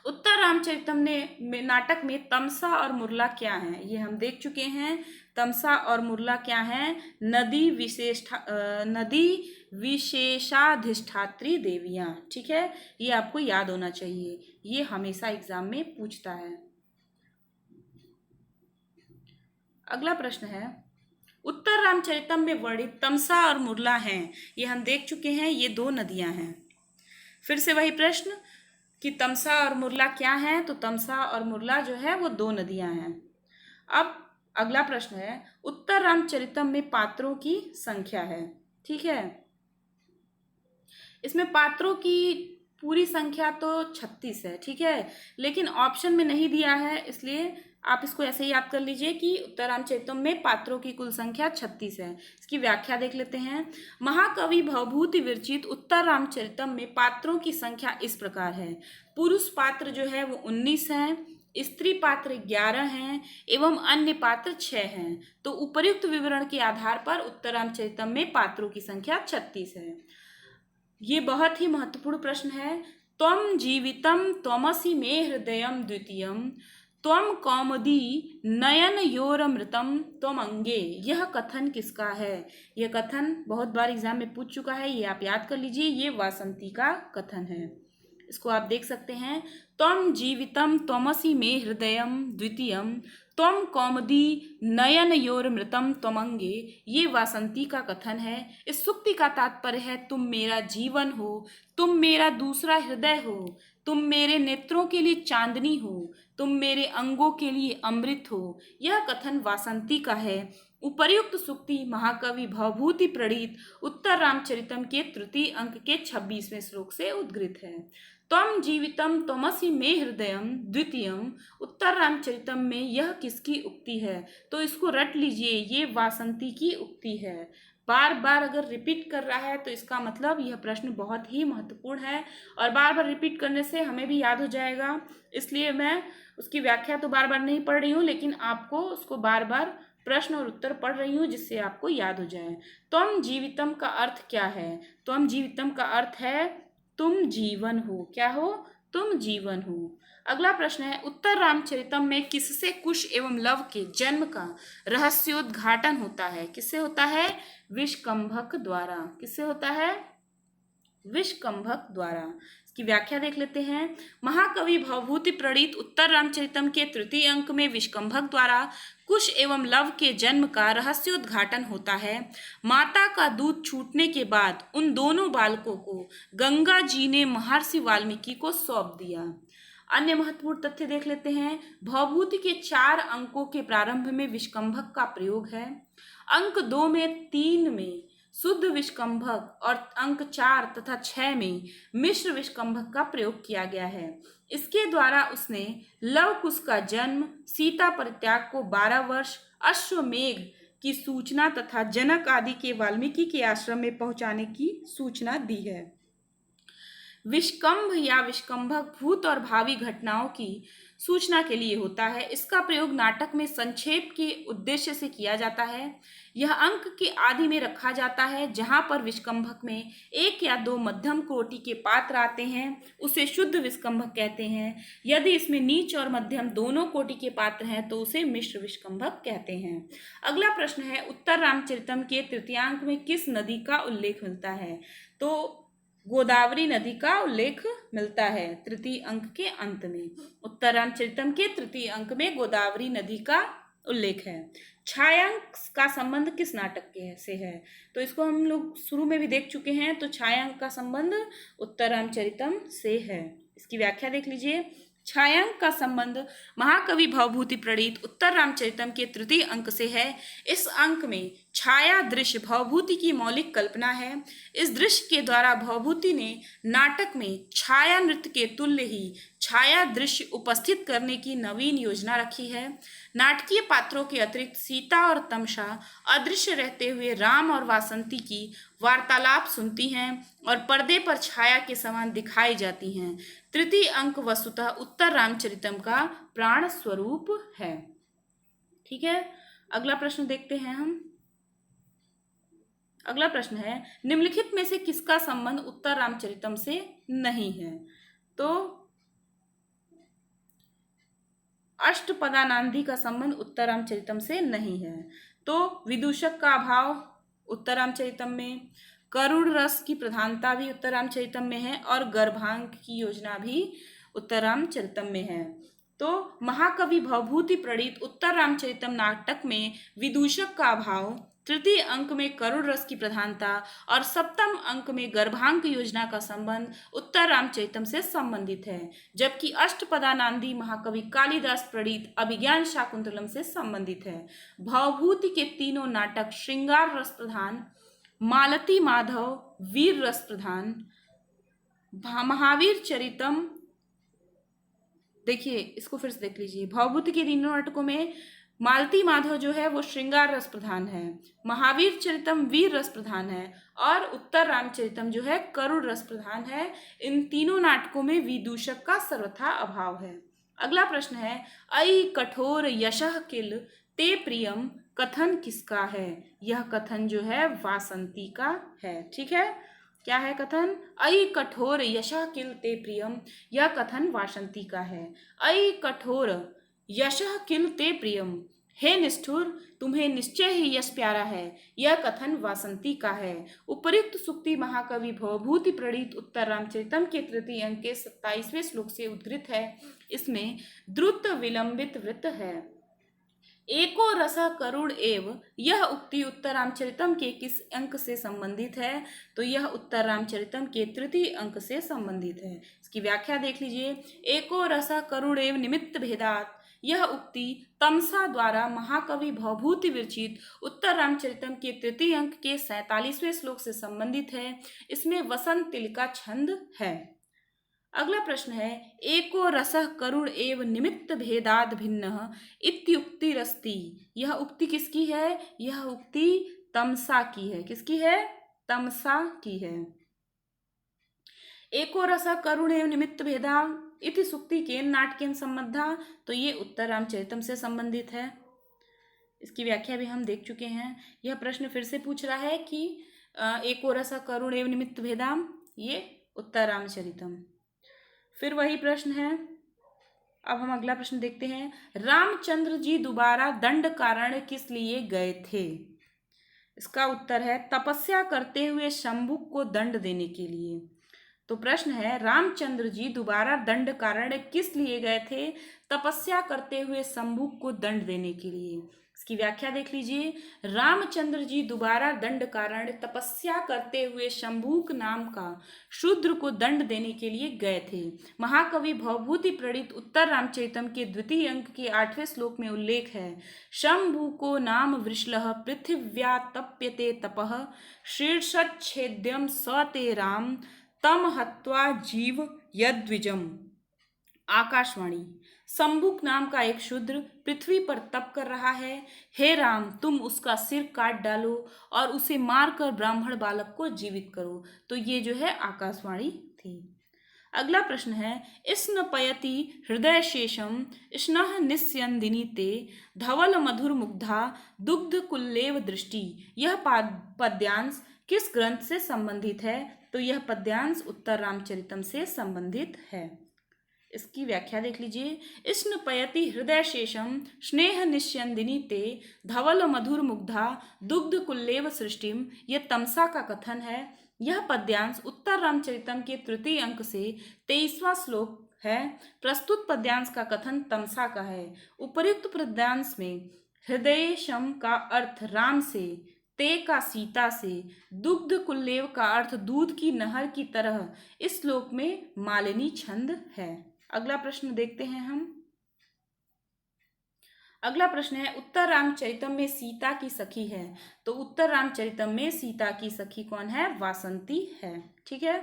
उत्तर रामचरितम ने नाटक में तमसा और मुरला क्या है ये हम देख चुके हैं। तमसा और मुरला क्या है? नदी विशेषाधिष्ठात्री देवियां। ठीक है, ये आपको याद होना चाहिए, ये हमेशा एग्जाम में पूछता है। अगला प्रश्न है। उत्तर रामचरितम में वर्णित तमसा और मुरला हैं, ये हम देख चुके हैं, ये दो नदियां हैं। फिर से वही प्रश्न कि तमसा और मुरला क्या हैं? तो तमसा और मुरला जो है वो दो नदियां हैं। अब अगला प्रश्न है। उत्तर रामचरितम में पात्रों की संख्या है। ठीक है, इसमें पात्रों की पूरी संख्या तो 36 है। ठीक है, लेकिन ऑप्शन में नहीं दिया है, इसलिए आप इसको ऐसे ही याद कर लीजिए कि उत्तर रामचरितम में पात्रों की कुल संख्या 36 है। इसकी व्याख्या देख लेते हैं। महाकवि भवभूति विरचित उत्तर रामचरितम में पात्रों की संख्या इस प्रकार है। पुरुष पात्र जो है वो 19 हैं, स्त्री पात्र 11 हैं एवं अन्य पात्र 6 हैं। तो उपर्युक्त विवरण के आधार पर उत्तर रामचरितम में पात्रों की संख्या 36 है। ये बहुत ही महत्वपूर्ण प्रश्न है। त्वम जीवितम त्वमसि मे हृदयम द्वितीयम त्वम कौमुदी नयनयोरमृतम त्वम अंगे। यह कथन किसका है? यह कथन बहुत बार एग्जाम में पूछ चुका है, ये आप याद कर लीजिए। ये वासंती का कथन है, इसको आप देख सकते हैं। त्वम जीवितम त्वमसि मे हृदयम द्वितीयम त्वम कौमुदी नयनयोरमृतम त्वमंगे, ये वासंती का कथन है। इस सूक्ति का तात्पर्य है तुम मेरा जीवन हो, तुम मेरा दूसरा हृदय हो, तुम मेरे नेत्रों के लिए चांदनी हो, तुम मेरे अंगों के लिए अमृत हो। यह कथन वासंती का है। उपर्युक्त सूक्ति महाकवि भवभूति प्रणीत उत्तर रामचरितम के तृतीय अंक के 26वें श्लोक से उद्गृत है। त्वम जीवितम त्वमसि मे हृदयम द्वितीयम उत्तर रामचरितम में यह किसकी उक्ति है? तो इसको रट लीजिए, ये वासंती की उक्ति है। बार बार अगर रिपीट कर रहा है तो इसका मतलब यह प्रश्न बहुत ही महत्वपूर्ण है और बार बार रिपीट करने से हमें भी याद हो जाएगा। इसलिए मैं उसकी व्याख्या तो बार बार नहीं पढ़ रही हूँ, लेकिन आपको उसको बार बार प्रश्न और उत्तर पढ़ रही हूँ जिससे आपको याद हो जाए। त्वम जीवितम का अर्थ क्या है? त्वम जीवितम का अर्थ है तुम जीवन हो। क्या हो? तुम जीवन हो। अगला प्रश्न है, उत्तर रामचरितम में किससे कुश एवं लव के जन्म का रहस्योद्घाटन होता है? किससे होता है? विष्कंभक द्वारा। किससे होता है? विष्कंभक द्वारा। इसकी व्याख्या देख लेते हैं। महाकवि भवभूति प्रणीत उत्तर रामचरितम के तृतीय अंक में विष्कंभक द्वारा कुश एवं लव के जन्म का रहस्योद्घाटन होता है। माता का दूध छूटने के बाद उन दोनों बालकों को गंगा जी ने महर्षि वाल्मीकि को सौंप दिया। अन्य महत्वपूर्ण तथ्य देख लेते हैं। भवभूति के 4 अंकों के प्रारंभ में विष्कंभक का प्रयोग है। अंक 2 में 3 में शुद्ध विष्कंभक और अंक 4 तथा 6 में मिश्र विष्कंभक का प्रयोग किया गया है। इसके द्वारा उसने लव कुश का जन्म, सीता परित्याग को 12 वर्ष, अश्वमेघ की सूचना तथा जनक आदि के वाल्मीकि के आश्रम में पहुंचाने की सूचना दी है। विष्कंभ या विष्कंभक भूत और भावी घटनाओं की सूचना के लिए होता है। इसका प्रयोग नाटक में संक्षेप के उद्देश्य से किया जाता है। यह अंक के आदि में रखा जाता है। जहां पर विष्कंभक में 1 या 2 मध्यम कोटि के पात्र आते हैं उसे शुद्ध विष्कंभक कहते हैं। यदि इसमें नीच और मध्यम दोनों कोटि के पात्र हैं तो उसे मिश्र विष्कंभक कहते हैं। अगला प्रश्न है, उत्तर रामचरितम के तृतीयांक में किस नदी का उल्लेख मिलता है? तो गोदावरी नदी का उल्लेख मिलता है तृतीय अंक के अंत में। उत्तर रामचरितम के तृतीय अंक में गोदावरी नदी का उल्लेख है। छायांक का संबंध किस नाटक के से है? तो इसको हम लोग शुरू में भी देख चुके हैं। तो छायांक का संबंध उत्तर रामचरितम से है। इसकी व्याख्या देख लीजिए। छायांक का संबंध महाकवि भवभूति प्रणीत उत्तर रामचरितम के तृतीय अंक से है। इस अंक में छाया दृश्य भवभूति की मौलिक कल्पना है। इस दृश्य के द्वारा भवभूति ने नाटक में छाया नृत्य के तुल्य ही छाया दृश्य उपस्थित करने की नवीन योजना रखी है। नाटकीय पात्रों के अतिरिक्त सीता और तमसा अदृश्य रहते हुए राम और वासंती की वार्तालाप सुनती हैं और पर्दे पर छाया के समान दिखाई जाती हैं। तृतीय अंक वस्तुतः उत्तर रामचरितम का प्राण स्वरूप है। ठीक है, अगला प्रश्न देखते हैं हम। अगला प्रश्न है, निम्नलिखित में से किसका संबंध उत्तर रामचरितम से नहीं है? तो अष्टपदानंदी का संबंध उत्तर रामचरितम से नहीं है। तो विदूषक का अभाव उत्तर रामचरितम में, करुण रस की प्रधानता भी उत्तर रामचरितम में है और गर्भांक की योजना भी उत्तर रामचरितम में है। तो महाकवि भवभूति प्रणीत उत्तर रामचरितम नाटक में विदूषक का अभाव, तृतीय अंक में करुण रस की प्रधानता और सप्तम अंक में गर्भांक योजना का संबंध उत्तर रामचरितम से संबंधित है। जबकि अष्टपदानंदी महाकवि कालिदास प्रणीत अभिज्ञान शाकुंतलम से संबंधित है। भवभूति के तीनों नाटक श्रृंगार रस प्रधान, मालती माधव वीर रस प्रधान, महावीर चरितम, देखिए इसको फिर से देख लीजिए। भवभूति के तीनों नाटकों में मालती माधव जो है वो श्रृंगार रस प्रधान है, महावीर चरितम वीर रस प्रधान है और उत्तर रामचरितम जो है करुण रस प्रधान है। इन तीनों नाटकों में विदूषक का सर्वथा अभाव है। अगला प्रश्न है, अयि कठोर यशः किल ते प्रियम कथन किसका है? यह कथन जो है वासंती का है। ठीक है, क्या है कथन? अयि कठोर यशः किल ते प्रियम, यह कथन वासंती का है। अयि कठोर यशः किल ते प्रियम, हे निष्ठुर तुम्हें निश्चय ही यश प्यारा है, यह कथन वासंती का है। उपयुक्त सूक्ति महाकवि भवभूति प्रणीत उत्तर रामचरितम के तृतीय अंक के 27वें श्लोक से उद्धृत है। इसमें द्रुत विलंबित वृत्त है। एको रस करुण एव, यह उक्ति उत्तर रामचरितम के किस अंक से संबंधित है? तो यह उत्तर रामचरितम के तृतीय अंक से संबंधित है। इसकी व्याख्या देख लीजिए। एको रस करुण एव निमित्त भेदात यह उक्ति तमसा द्वारा महाकवि भवभूति विरचित उत्तर रामचरितम के तृतीय अंक के 47वें श्लोक से संबंधित है। इसमें वसंत तिल का छंद है। अगला प्रश्न है, एको रसः करुण एव निमित्त भेदाद भिन्नः इत्युक्तिरस्ति। यह उक्ति किसकी है? यह उक्ति तमसा की है। किसकी है? तमसा की है। एको रसः करुण एव निमित्त भेदा इति सुक्ति केन नाटकेन संबद्धा, तो ये उत्तर रामचरितम से संबंधित है। इसकी व्याख्या भी हम देख चुके हैं। यह प्रश्न फिर से पूछ रहा है कि एको रसः करुण एव निमित्त भेदाम, ये उत्तर रामचरितम। फिर वही प्रश्न है। अब हम अगला प्रश्न देखते हैं, रामचंद्र जी दोबारा दंडकारण्य किस लिए गए थे? इसका उत्तर है तपस्या करते हुए शंभुक को दंड देने के लिए। तो प्रश्न है, रामचंद्र जी दोबारा दंडकारण्य किस लिए गए थे? तपस्या करते हुए शंभुक को दंड देने के लिए। इसकी व्याख्या देख लीजिए। रामचंद्र जी दोबारा दंडकारण्य तपस्या करते हुए शंभुक नाम का शूद्र को दंड देने के लिए गए थे। महाकवि भवभूति प्रणीत उत्तर रामचरितम के द्वितीय अंक के 8वें श्लोक में उल्लेख है, शंभुको नाम वृषलः पृथिव्या तप्यते तपः शीर्षच्छेद्यम स ते राम तम हत्वा जीव यद्विजम। आकाशवाणी। शंभुक नाम का एक शूद्र पृथ्वी पर तप कर रहा है। हे राम, तुम उसका सिर काट डालो और उसे मारकर ब्राह्मण बालक को जीवित करो। तो ये जो है आकाशवाणी थी। अगला प्रश्न है, स्नपयति हृदय शेषम स्नह निस्यंदिनी ते धवल मधुर मुग्धा दुग्ध कुल्लेव दृष्टि। यह पद्यांश किस ग्रंथ से संबंधित है? तो यह पद्यांश उत्तर रामचरितम से संबंधित है। इसकी व्याख्या देख लीजिए। स्नपयति हृदय शेषम स्नेह निस्यंदिनी ते धवल मधुर मुग्धा दुग्ध कुल्लेव सृष्टिम। यह तमसा का कथन है। यह पद्यांश उत्तर रामचरितम के तृतीय अंक से 23वां श्लोक है। प्रस्तुत पद्यांश का कथन तमसा का है। उपर्युक्त पद्यांश में हृदयेशम का अर्थ राम से, ते का सीता से, दुग्ध कुल्लेव का अर्थ दूध की नहर की तरह इस श्लोक में मालिनी छंद है। अगला प्रश्न देखते हैं हम। अगला प्रश्न है, उत्तर रामचरितम में सीता की सखी है। तो उत्तर रामचरितम में सीता की सखी कौन है? वासंती है। ठीक है,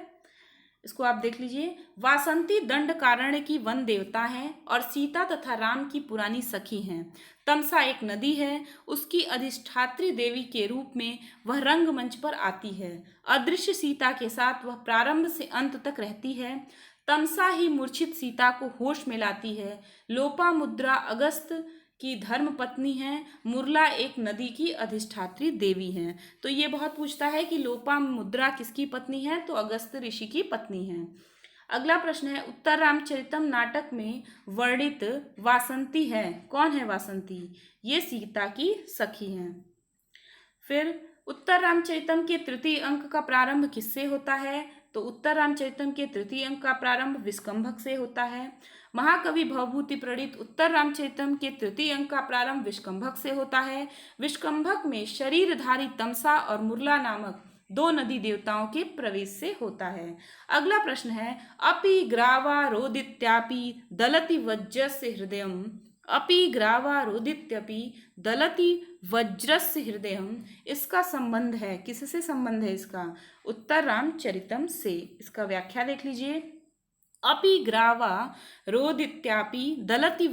इसको आप देख लीजिए। वासंती दंडकारण्य की वन देवता है और सीता तथा राम की पुरानी सखी हैं। तमसा एक नदी है, उसकी अधिष्ठात्री देवी के रूप में वह रंगमंच पर आती है। अदृश्य सीता के साथ वह प्रारंभ से अंत तक रहती है। तमसा ही मूर्छित सीता को होश में लाती है। लोपामुद्रा अगस्त की धर्म पत्नी है। मुरला एक नदी की अधिष्ठात्री देवी हैं। तो ये बहुत पूछता है कि लोपामुद्रा किसकी पत्नी है? तो अगस्त ऋषि की पत्नी है। अगला प्रश्न है, उत्तर रामचरितम नाटक में वर्णित वासंती है। कौन है वासंती? ये सीता की सखी हैं। फिर उत्तर रामचरितम के तृतीय अंक का प्रारंभ किससे होता है? तो उत्तर रामचरितम के तृतीय अंक का प्रारंभ विष्कंभक से होता है। महाकवि भवभूति प्रणीत उत्तर रामचरितम के तृतीय अंक का प्रारंभ विष्कंभक से होता है। विष्कंभक में शरीरधारी तमसा और मुरला नामक दो नदी देवताओं के प्रवेश से होता है। अगला प्रश्न है, अपि ग्रावारोदित्यापि दलति वज्रस्य हृदयम्। अपि ग्रावारोदित्यपि दलति वज्रस्य हृदयम्। इसका संबंध है, किससे संबंध है इसका? उत्तर रामचरितम से। इसका व्याख्या देख लीजिए। अपि ग्रावारोदित्यापि दलति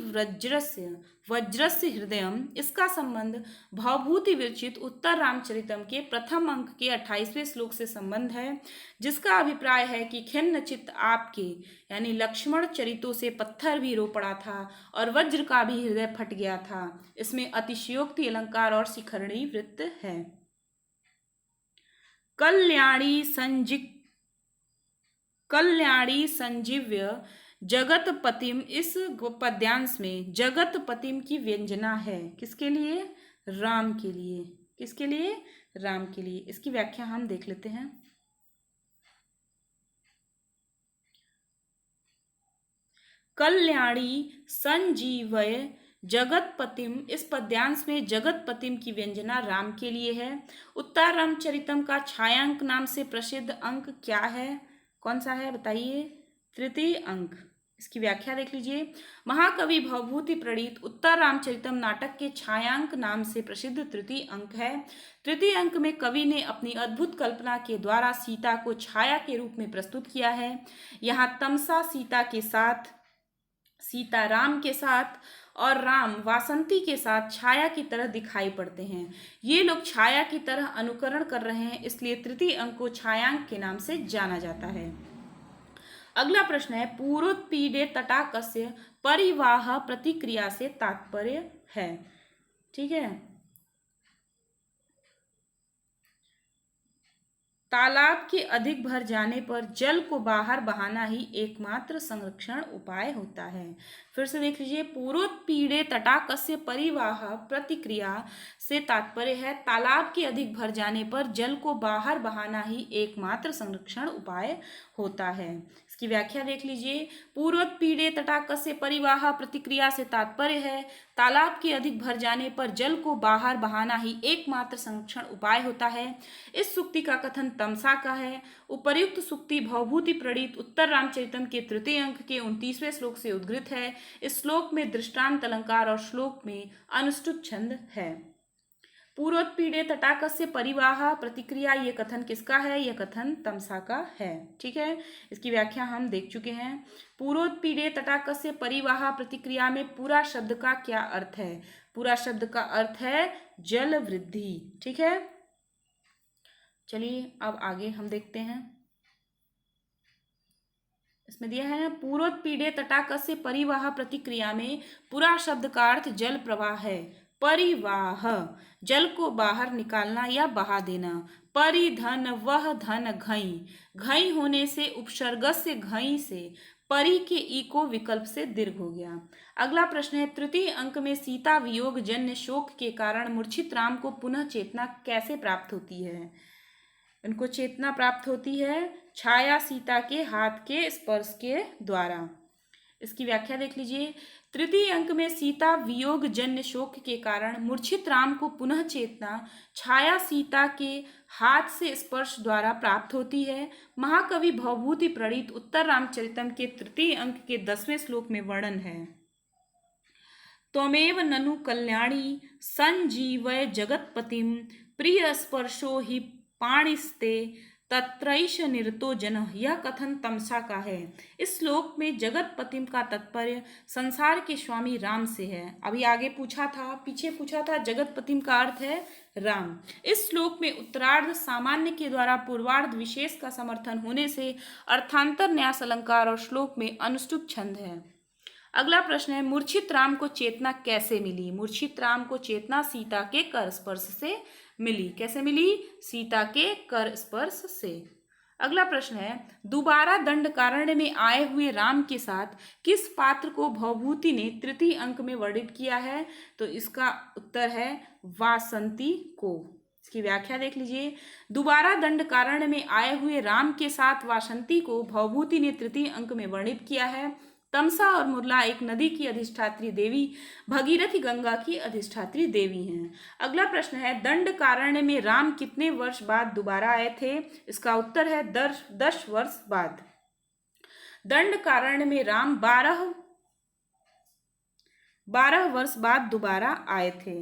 वज्रस्य हृदयम्। इसका संबंध भवभूति विरचित उत्तर रामचरितम के प्रथम अंक के 28वें श्लोक से संबंध है, जिसका अभिप्राय है कि खिन्न चित्त आपके यानी लक्ष्मण चरितों से पत्थर भी रो पड़ा था और वज्र का भी हृदय फट गया था। इसमें अतिशयोक्ति अलंकार और शिखरणी वृत्त है। कल्याणी संजीव्य जगतपतिम। इस पद्यांश में जगतपतिम की व्यंजना है। किसके लिए? राम के लिए। किसके लिए? राम के लिए। इसकी व्याख्या हम देख लेते हैं। कल्याणी संजीवय जगतपतिम। इस पद्यांश में जगतपतिम की व्यंजना राम के लिए है। उत्तर रामचरितम का छायांक नाम से प्रसिद्ध अंक क्या है? कौन सा है बताइए? तृतीय अंक। इसकी व्याख्या देख लीजिए। महाकवि भवभूति प्रणीत उत्तर रामचरितम नाटक के छायांक नाम से प्रसिद्ध तृतीय अंक है। तृतीय अंक में कवि ने अपनी अद्भुत कल्पना के द्वारा सीता को छाया के रूप में प्रस्तुत किया है। यहाँ तमसा सीता के साथ, सीता राम के साथ और राम वासंती के साथ छाया की तरह दिखाई पड़ते हैं। ये लोग छाया की तरह अनुकरण कर रहे हैं, इसलिए तृतीय अंक को छायांक के नाम से जाना जाता है। अगला प्रश्न है, पूर्वोत्पीड़े तटाकस्य परिवाह प्रतिक्रिया से तात्पर्य है। ठीक है, तालाब के अधिक भर जाने पर जल को बाहर बहाना ही एकमात्र संरक्षण उपाय होता है। फिर से देख लीजिए, पूर्वोत्पीड़े तटाकस्य परिवाह प्रतिक्रिया से तात्पर्य है तालाब के अधिक भर जाने पर जल को बाहर बहाना ही एकमात्र संरक्षण उपाय होता है। इसकी व्याख्या देख लीजिए। पूर्वोत्पीड़े तटाकस्य परिवाह प्रतिक्रिया से तात्पर्य है तालाब के अधिक भर जाने पर जल को बाहर बहाना ही एकमात्र संरक्षण उपाय होता है। इस सूक्ति का कथन तमसा का है। उपर्युक्त सूक्ति भवभूति प्रणीत उत्तर रामचरितम के तृतीय अंक के 29वें श्लोक से उद्गृत है। इस श्लोक में दृष्टांत अलंकार और श्लोक में अनुष्टुप छंद है। पूर्वोत्पीड़े तटाकस्य परिवाह प्रतिक्रिया, ये कथन किसका है? यह कथन तमसा का है। ठीक है, इसकी व्याख्या हम देख चुके हैं। पूर्वोत्पीड़े तटाकस्य परिवाह प्रतिक्रिया में पूरा शब्द का क्या अर्थ है? पूरा शब्द का अर्थ है जल वृद्धि। ठीक है, चलिए अब आगे हम देखते हैं। इसमें दिया है पूर्वोत्पीड़े तटाकस्य परिवाह प्रतिक्रिया में पूरा शब्द का अर्थ जल प्रवाह है। परिवाह, जल को बाहर निकालना या बहा देना। परिधन, वह धन घई, घई होने से उपसर्गस्य घई से परि के ई को विकल्प से दीर्घ हो गया। अगला प्रश्न है, तृतीय अंक में सीता वियोग जन्य शोक के कारण मूर्छित राम को पुनः चेतना कैसे प्राप्त होती है? उनको चेतना प्राप्त होती है छाया सीता के हाथ के स्पर्श के द्वारा। इसकी व्याख्या देख लीजिए। तृतीय अंक में सीता वियोग जन्य शोक के कारण मूर्छित राम को पुनः चेतना छाया सीता के हाथ से स्पर्श द्वारा प्राप्त होती है। महाकवि भवभूति प्रणीत उत्तर रामचरितम के तृतीय अंक के 10वें श्लोक में वर्णन है, त्वमेव ननु कल्याणी संजीवय जगतपतिम प्रिय स्पर्शो ही पाणिस्ते तत्रैष निरतो जन। यह कथन तमसा का है। इस श्लोक में जगतपतिम का तात्पर्य संसार के स्वामी राम से है। अभी आगे पूछा था, पीछे पूछा था, जगतपतिम का अर्थ है राम। इस श्लोक में उत्तरार्ध सामान्य के द्वारा पूर्वार्ध विशेष का समर्थन होने से अर्थांतर न्यास अलंकार और श्लोक में अनुष्टुप छंद है। अगला प्रश्न है, मूर्छित राम को चेतना कैसे मिली? मूर्छित राम को चेतना सीता के कर स्पर्श से मिली। कैसे मिली? सीता के कर स्पर्श से। अगला प्रश्न है, दोबारा दंडकारण्य में आए हुए राम के साथ किस पात्र को भवभूति ने तृतीय अंक में वर्णित किया है? तो इसका उत्तर है वासंती को। इसकी व्याख्या देख लीजिए। दोबारा दंडकारण्य में आए हुए राम के साथ वासंती को भवभूति ने तृतीय अंक में वर्णित किया है। तमसा और मुरला एक नदी की अधिष्ठात्री देवी भगीरथी गंगा की अधिष्ठात्री देवी हैं। अगला प्रश्न है, दंडकारण्य में राम कितने वर्ष बाद दोबारा आए थे? इसका उत्तर है 10 वर्ष बाद। दंडकारण्य में राम 12 वर्ष बाद दोबारा आए थे।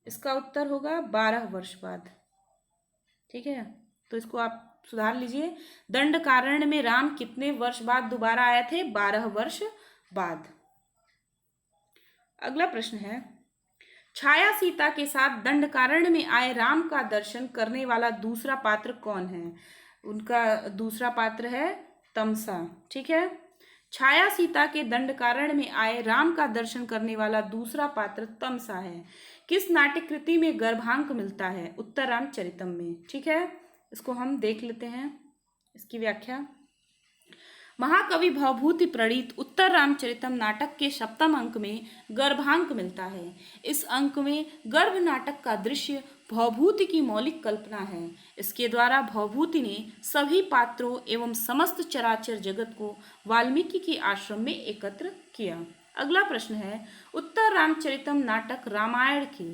इसका उत्तर होगा 12 वर्ष बाद। ठीक है, तो इसको आप सुधार लीजिए। दंडकारण्य में राम कितने वर्ष बाद दोबारा आए थे? 12 वर्ष बाद। अगला प्रश्न है, छाया सीता के साथ दंडकारण्य में आए राम का दर्शन करने वाला दूसरा पात्र कौन है? उनका दूसरा पात्र है तमसा। ठीक है, छाया सीता के दंडकारण्य में आए राम का दर्शन करने वाला दूसरा पात्र तमसा है। किस नाट्य कृति में गर्भांक मिलता है? उत्तर रामचरितम में। ठीक है, इसको हम देख लेते हैं। इसकी व्याख्या, महाकवि भवभूति प्रणीत उत्तर रामचरितम नाटक के 7वें अंक में गर्भांक मिलता है। इस अंक में गर्भ नाटक का दृश्य भवभूति की मौलिक कल्पना है। इसके द्वारा भवभूति ने सभी पात्रों एवं समस्त चराचर जगत को वाल्मीकि के आश्रम में एकत्र किया। अगला प्रश्न है, उत्तर रामचरितम नाटक रामायण की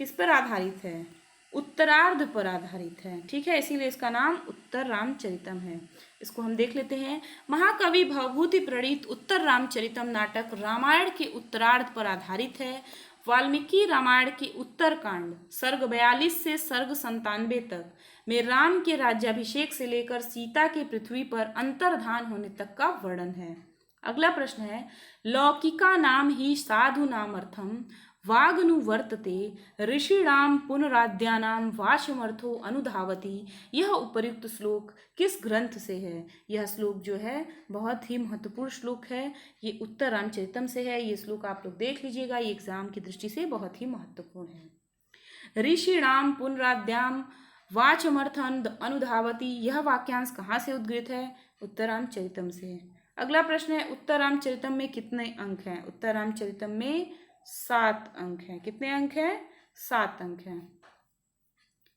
किस पर आधारित है? उत्तरार्ध पर आधारित है, ठीक है, इसीलिए इसका नाम उत्तर रामचरितम है। इसको हम देख लेते हैं। महाकवि भवभूति प्रणीत उत्तर रामचरितम नाटक रामायण के उत्तरार्ध पर आधारित है। वाल्मीकि रामायण के उत्तरकांड सर्ग 42 से सर्ग 97 तक में राम के राज्याभिषेक से लेकर सीता के पृथ्वी पर अंतर्धान होने तक का वर्णन है। अगला प्रश्न है, लौकिका नाम ही साधु नामर्थम वागनुवर्तते ऋषिणाम पुनराद्यानाम वाशमर्थो अनुधावती। यह उपर्युक्त श्लोक किस ग्रंथ से है? यह श्लोक जो है बहुत ही महत्वपूर्ण श्लोक है, ये उत्तर रामचरितम से है। ये श्लोक आप लोग देख लीजिएगा, ये एग्जाम की दृष्टि से बहुत ही महत्वपूर्ण है। ऋषिणाम पुनराद्याम वाचमर्थ अनुधावती, यह वाक्यांश कहाँ से उद्गृत है? उत्तर रामचरितम से। अगला प्रश्न है, उत्तर रामचरितम में कितने अंक हैं? उत्तर रामचरितम में 7 अंक हैं। कितने अंक हैं? 7 अंक हैं।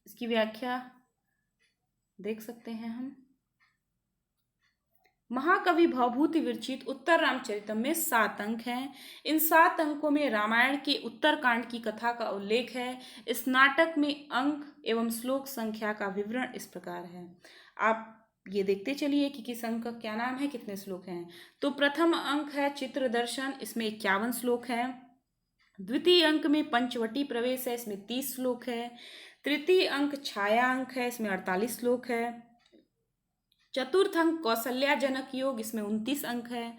इसकी व्याख्या देख सकते हैं हम। महाकवि भवभूति विरचित उत्तर रामचरितम में 7 अंक हैं। इन 7 अंकों में रामायण के उत्तरकांड की कथा का उल्लेख है। इस नाटक में अंक एवं श्लोक संख्या का विवरण इस प्रकार है। आप ये देखते चलिए कि किस अंक का क्या नाम है, कितने श्लोक हैं। तो प्रथम अंक है चित्र दर्शन, इसमें 51 श्लोक है। द्वितीय अंक में पंचवटी प्रवेश है, इसमें 30 श्लोक है। तृतीय अंक छाया अंक है, इसमें 48 श्लोक है। चतुर्थ अंक कौशल्या जनक योग, इसमें 29 अंक है।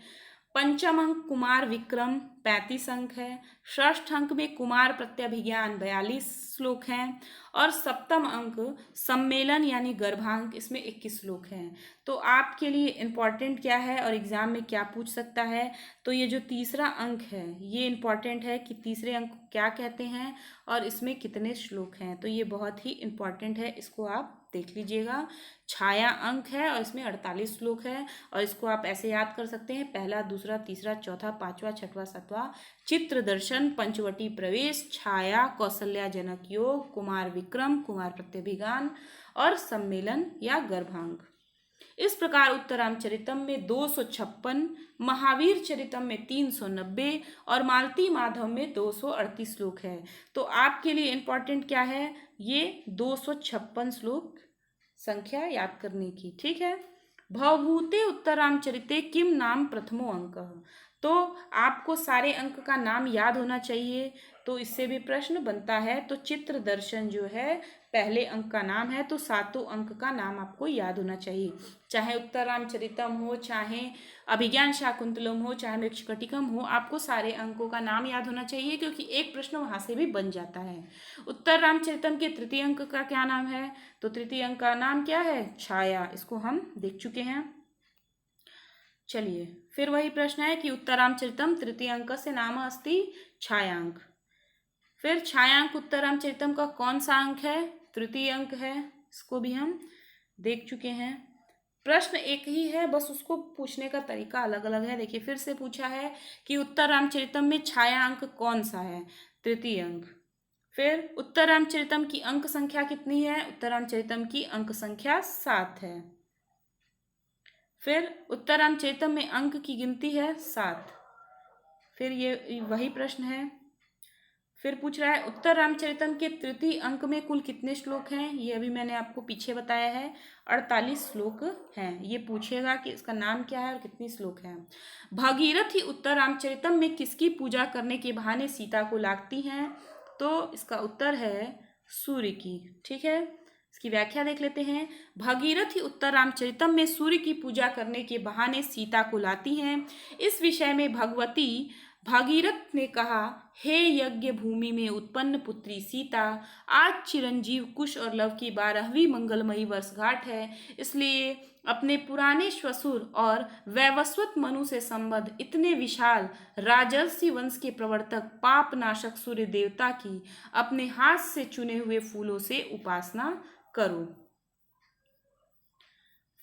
पंचम अंक कुमार विक्रम 35 अंक है। षष्ठ अंक में कुमार प्रत्यभिज्ञान 42 श्लोक हैं। और सप्तम अंक सम्मेलन यानी गर्भांक, इसमें 21 श्लोक हैं। तो आपके लिए इम्पॉर्टेंट क्या है और एग्जाम में क्या पूछ सकता है, तो ये जो तीसरा अंक है ये इम्पॉर्टेंट है कि तीसरे अंक को क्या कहते हैं और इसमें कितने श्लोक हैं। तो ये बहुत ही इम्पॉर्टेंट है, इसको आप देख लीजिएगा। छाया अंक है और इसमें 48 श्लोक है और इसको आप ऐसे याद कर सकते हैं, पहला, दूसरा, तीसरा, चौथा, पांचवा, छठवां, सातवां। चित्र दर्शन, पंचवटी प्रवेश, छाया, कौशल्या जनक योग, कुमार विक्रम, कुमार प्रत्यभिज्ञान और सम्मेलन या गर्भांक। इस प्रकार उत्तर रामचरितम में 256, महावीर चरितम में 390 और मालती माधव में 238 श्लोक है। तो आपके लिए इम्पॉर्टेंट क्या है, ये 256 श्लोक संख्या याद करने की, ठीक है। भवभूते उत्तर रामचरिते किम नाम प्रथमो अंक, तो आपको सारे अंक का नाम याद होना चाहिए, तो इससे भी प्रश्न बनता है। तो चित्र दर्शन जो है पहले अंक का नाम है, तो 7 अंक का नाम आपको याद होना चाहिए। चाहे उत्तर रामचरितम हो, चाहे अभिज्ञान शाकुंतलम हो, चाहे मृच्छकटिकम हो, आपको सारे अंकों का नाम याद होना चाहिए, क्योंकि एक प्रश्न वहां से भी बन जाता है। उत्तर रामचरितम के तृतीय अंक का क्या नाम है? तो तृतीय अंक का नाम क्या है? छाया। इसको हम देख चुके हैं। चलिए फिर वही प्रश्न है कि उत्तर रामचरितम तृतीय अंक से नाम अस्ति छायांक। फिर छायांक उत्तर रामचरितम का कौन सा अंक है? तृतीय अंक है। इसको भी हम देख चुके हैं। प्रश्न एक ही है, बस उसको पूछने का तरीका अलग अलग है। देखिए फिर से पूछा है कि उत्तर रामचरितम में छाया अंक कौन सा है? तृतीय अंक। फिर उत्तर रामचरितम की अंक संख्या कितनी है? उत्तर रामचरितम की अंक संख्या 7 है। फिर उत्तर रामचरितम में अंक की गिनती है 7। फिर ये वही प्रश्न है। फिर पूछ रहा है उत्तर रामचरितम के तृतीय अंक में कुल कितने श्लोक हैं? ये अभी मैंने आपको पीछे बताया है, 48 श्लोक हैं। ये पूछेगा कि इसका नाम क्या है और कितनी श्लोक हैं। भागीरथी उत्तर रामचरितम में किसकी पूजा करने के बहाने सीता को लाती हैं? तो इसका उत्तर है सूर्य की, ठीक है। इसकी व्याख्या देख लेते हैं। भागीरथी उत्तर रामचरितम में सूर्य की पूजा करने के बहाने सीता को लाती हैं। इस विषय में भगवती भागीरथ ने कहा, हे यज्ञ भूमि में उत्पन्न पुत्री सीता, आज चिरंजीव कुश और लव की 12वीं मंगलमयी वर्षगांठ है, इसलिए अपने पुराने श्वशुर और वैवस्वत मनु से संबद्ध इतने विशाल राजर्षि वंश के प्रवर्तक पाप नाशक सूर्य देवता की अपने हाथ से चुने हुए फूलों से उपासना करो।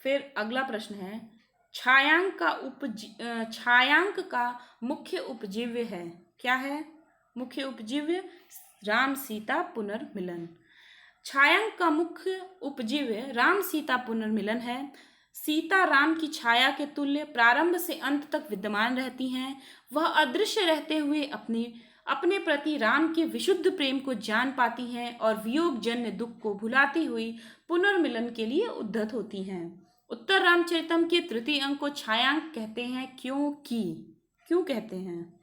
फिर अगला प्रश्न है, छायांक का मुख्य उपजीव्य है, क्या है? मुख्य उपजीव्य राम सीता पुनर्मिलन। छायांक का मुख्य उपजीव्य राम सीता पुनर्मिलन है। सीता राम की छाया के तुल्य प्रारंभ से अंत तक विद्यमान रहती हैं। वह अदृश्य रहते हुए अपने प्रति राम के विशुद्ध प्रेम को जान पाती हैं और वियोग जन्य दुख को भुलाती हुई पुनर्मिलन के लिए उद्यत होती हैं। उत्तर रामचरितम के तृतीय अंक को छायांक कहते हैं, क्यों कहते हैं?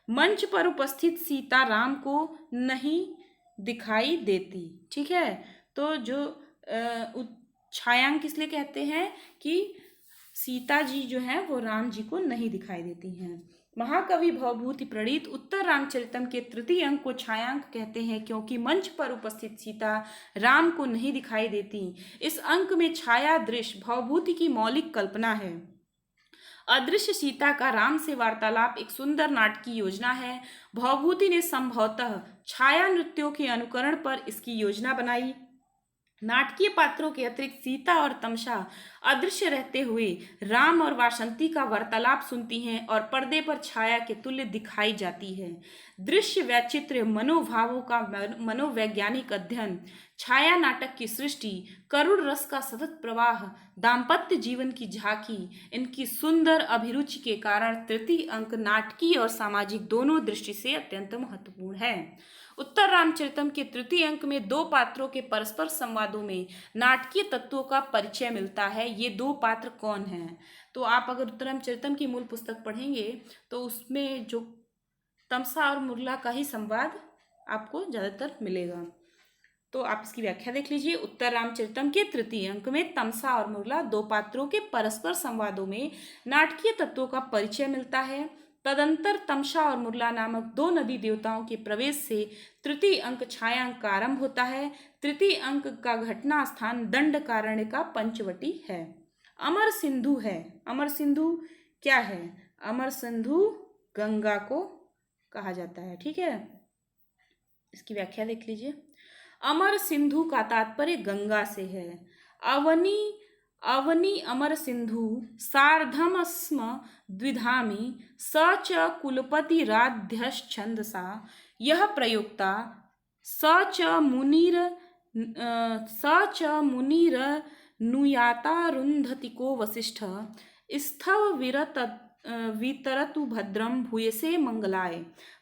मंच पर उपस्थित सीता राम को नहीं दिखाई देती। ठीक है, तो जो छायांक इसलिए कहते हैं कि सीता जी जो है वो राम जी को नहीं दिखाई देती हैं। महाकवि भवभूति प्रणीत उत्तर रामचरितम के तृतीय अंक को छायांक कहते हैं क्योंकि मंच पर उपस्थित सीता राम को नहीं दिखाई देती। इस अंक में छाया दृश्य भवभूति की मौलिक कल्पना है। अदृश्य सीता का राम से वार्तालाप एक सुंदर नाटकीय योजना है। भवभूति ने संभवतः छाया नृत्यों के अनुकरण पर इसकी योजना बनाई। नाटकीय पात्रों के अतिरिक्त सीता और तमसा अदृश्य रहते हुए राम और वासंती का वार्तालाप सुनती हैं और पर्दे पर छाया के तुल्य दिखाई जाती है। दृश्य वैचित्र्य मनोभावों का मनोवैज्ञानिक अध्ययन, छाया नाटक की सृष्टि, करुण रस का सतत प्रवाह, दाम्पत्य जीवन की झांकी, इनकी सुंदर अभिरुचि के कारण तृतीय अंक नाटकीय और सामाजिक दोनों दृष्टि से अत्यंत महत्वपूर्ण है। उत्तर रामचरितम के तृतीय अंक में दो पात्रों के परस्पर संवादों में नाटकीय तत्वों का परिचय मिलता है। ये दो पात्र कौन हैं? तो आप अगर उत्तर रामचरितम की मूल पुस्तक पढ़ेंगे तो उसमें जो तमसा और मुरला का ही संवाद आपको ज़्यादातर मिलेगा। तो आप इसकी व्याख्या देख लीजिए। उत्तर रामचरितम के तृतीय अंक में तमसा और मुरला दो पात्रों के परस्पर संवादों में नाटकीय तत्वों का परिचय मिलता है। तदंतर तमसा और मुरला नामक दो नदी देवताओं के प्रवेश से तृतीय अंक छायांक का आरंभ होता है। तृतीय अंक का घटना स्थान दंडकारण्य का पंचवटी है। अमर सिंधु है। अमर सिंधु क्या है? अमर सिंधु गंगा को कहा जाता है। ठीक है, इसकी व्याख्या देख लीजिए। अमर सिंधु का तात्पर्य गंगा से है। अवनी अमर सिंधु सार्धम स्म द्विधामी स च कुलपतिराध्यश्छंदसा यह प्रयुक्ता स च मुनिर नुयातारुन्धतिको वसिष्ठ स्थव वितरतु भद्रम भूयसे मंगलाय।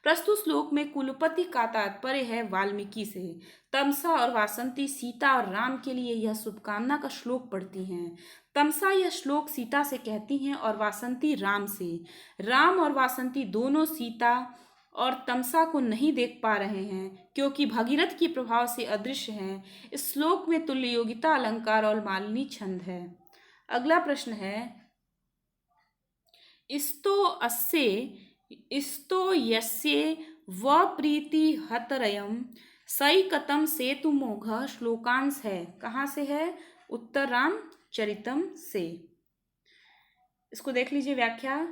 प्रस्तुत श्लोक में कुलपति का तात्पर्य है वाल्मीकि से। तमसा और वासंती सीता और राम के लिए यह शुभकामना का श्लोक पढ़ती हैं। तमसा यह श्लोक सीता से कहती हैं और वासंती राम से। राम और वासंती दोनों सीता और तमसा को नहीं देख पा रहे हैं क्योंकि भगीरथ के प्रभाव से अदृश्य हैं। इस श्लोक में तुल्य योगिता अलंकार और मालिनी छंद है। अगला प्रश्न है, इस्तो यस्ये व प्रीति हतरयम सैकतम सेतु मोघ श्लोकांश है। कहाँ से है? उत्तर रामचरितम से। इसको देख लीजिए व्याख्या।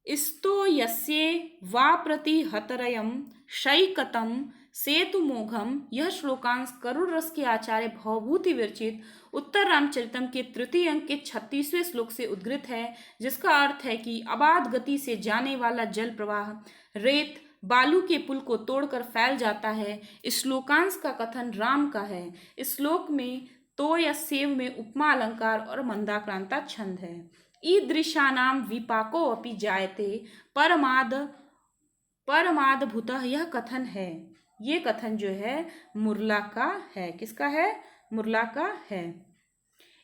इस्तो यस्ये वा प्रति हतरयम शैकतम सेतु मोघम, यह श्लोकांश करुण रस के आचार्य भवभूति विरचित उत्तर रामचरितम के तृतीय अंक के 36वें श्लोक से उद्गृत है, जिसका अर्थ है कि अबाध गति से जाने वाला जल प्रवाह रेत बालू के पुल को तोड़कर फैल जाता है। इस श्लोकांश का कथन राम का है। इस श्लोक में तो या सेव में उपमा अलंकार और मंदाक्रांता छंद है। ईदृशानाम विपाको अपि जायते परमादभूतः, यह कथन है। ये कथन जो है मुरला का है। किसका है? मुरला का है।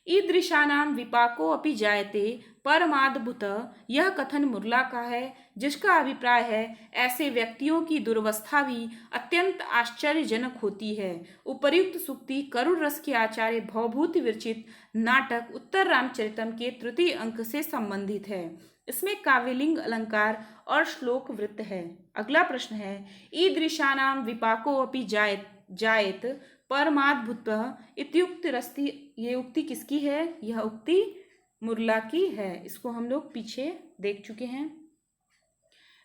ईदृशानाम विपाको अपि जायते परमादभूतः, यह कथन मुरला का है, जिसका अभिप्राय है ऐसे व्यक्तियों की दुर्वस्था भी अत्यंत आश्चर्यजनक होती है। उपर्युक्त सूक्ति करुण रस के आचार्य भवभूति विरचित नाटक उत्तर रामचरितम के तृतीय अंक से संबंधित है। इसमें काव्यलिंग अलंकार और श्लोक वृत्त है। अगला प्रश्न है, ईदृशानाम विपाको अपि जायत परमाद्भुतः इत्युक्ति रस्ति, ये उक्ति किसकी है? यह उक्ति मुरला की है। इसको हम लोग पीछे देख चुके हैं।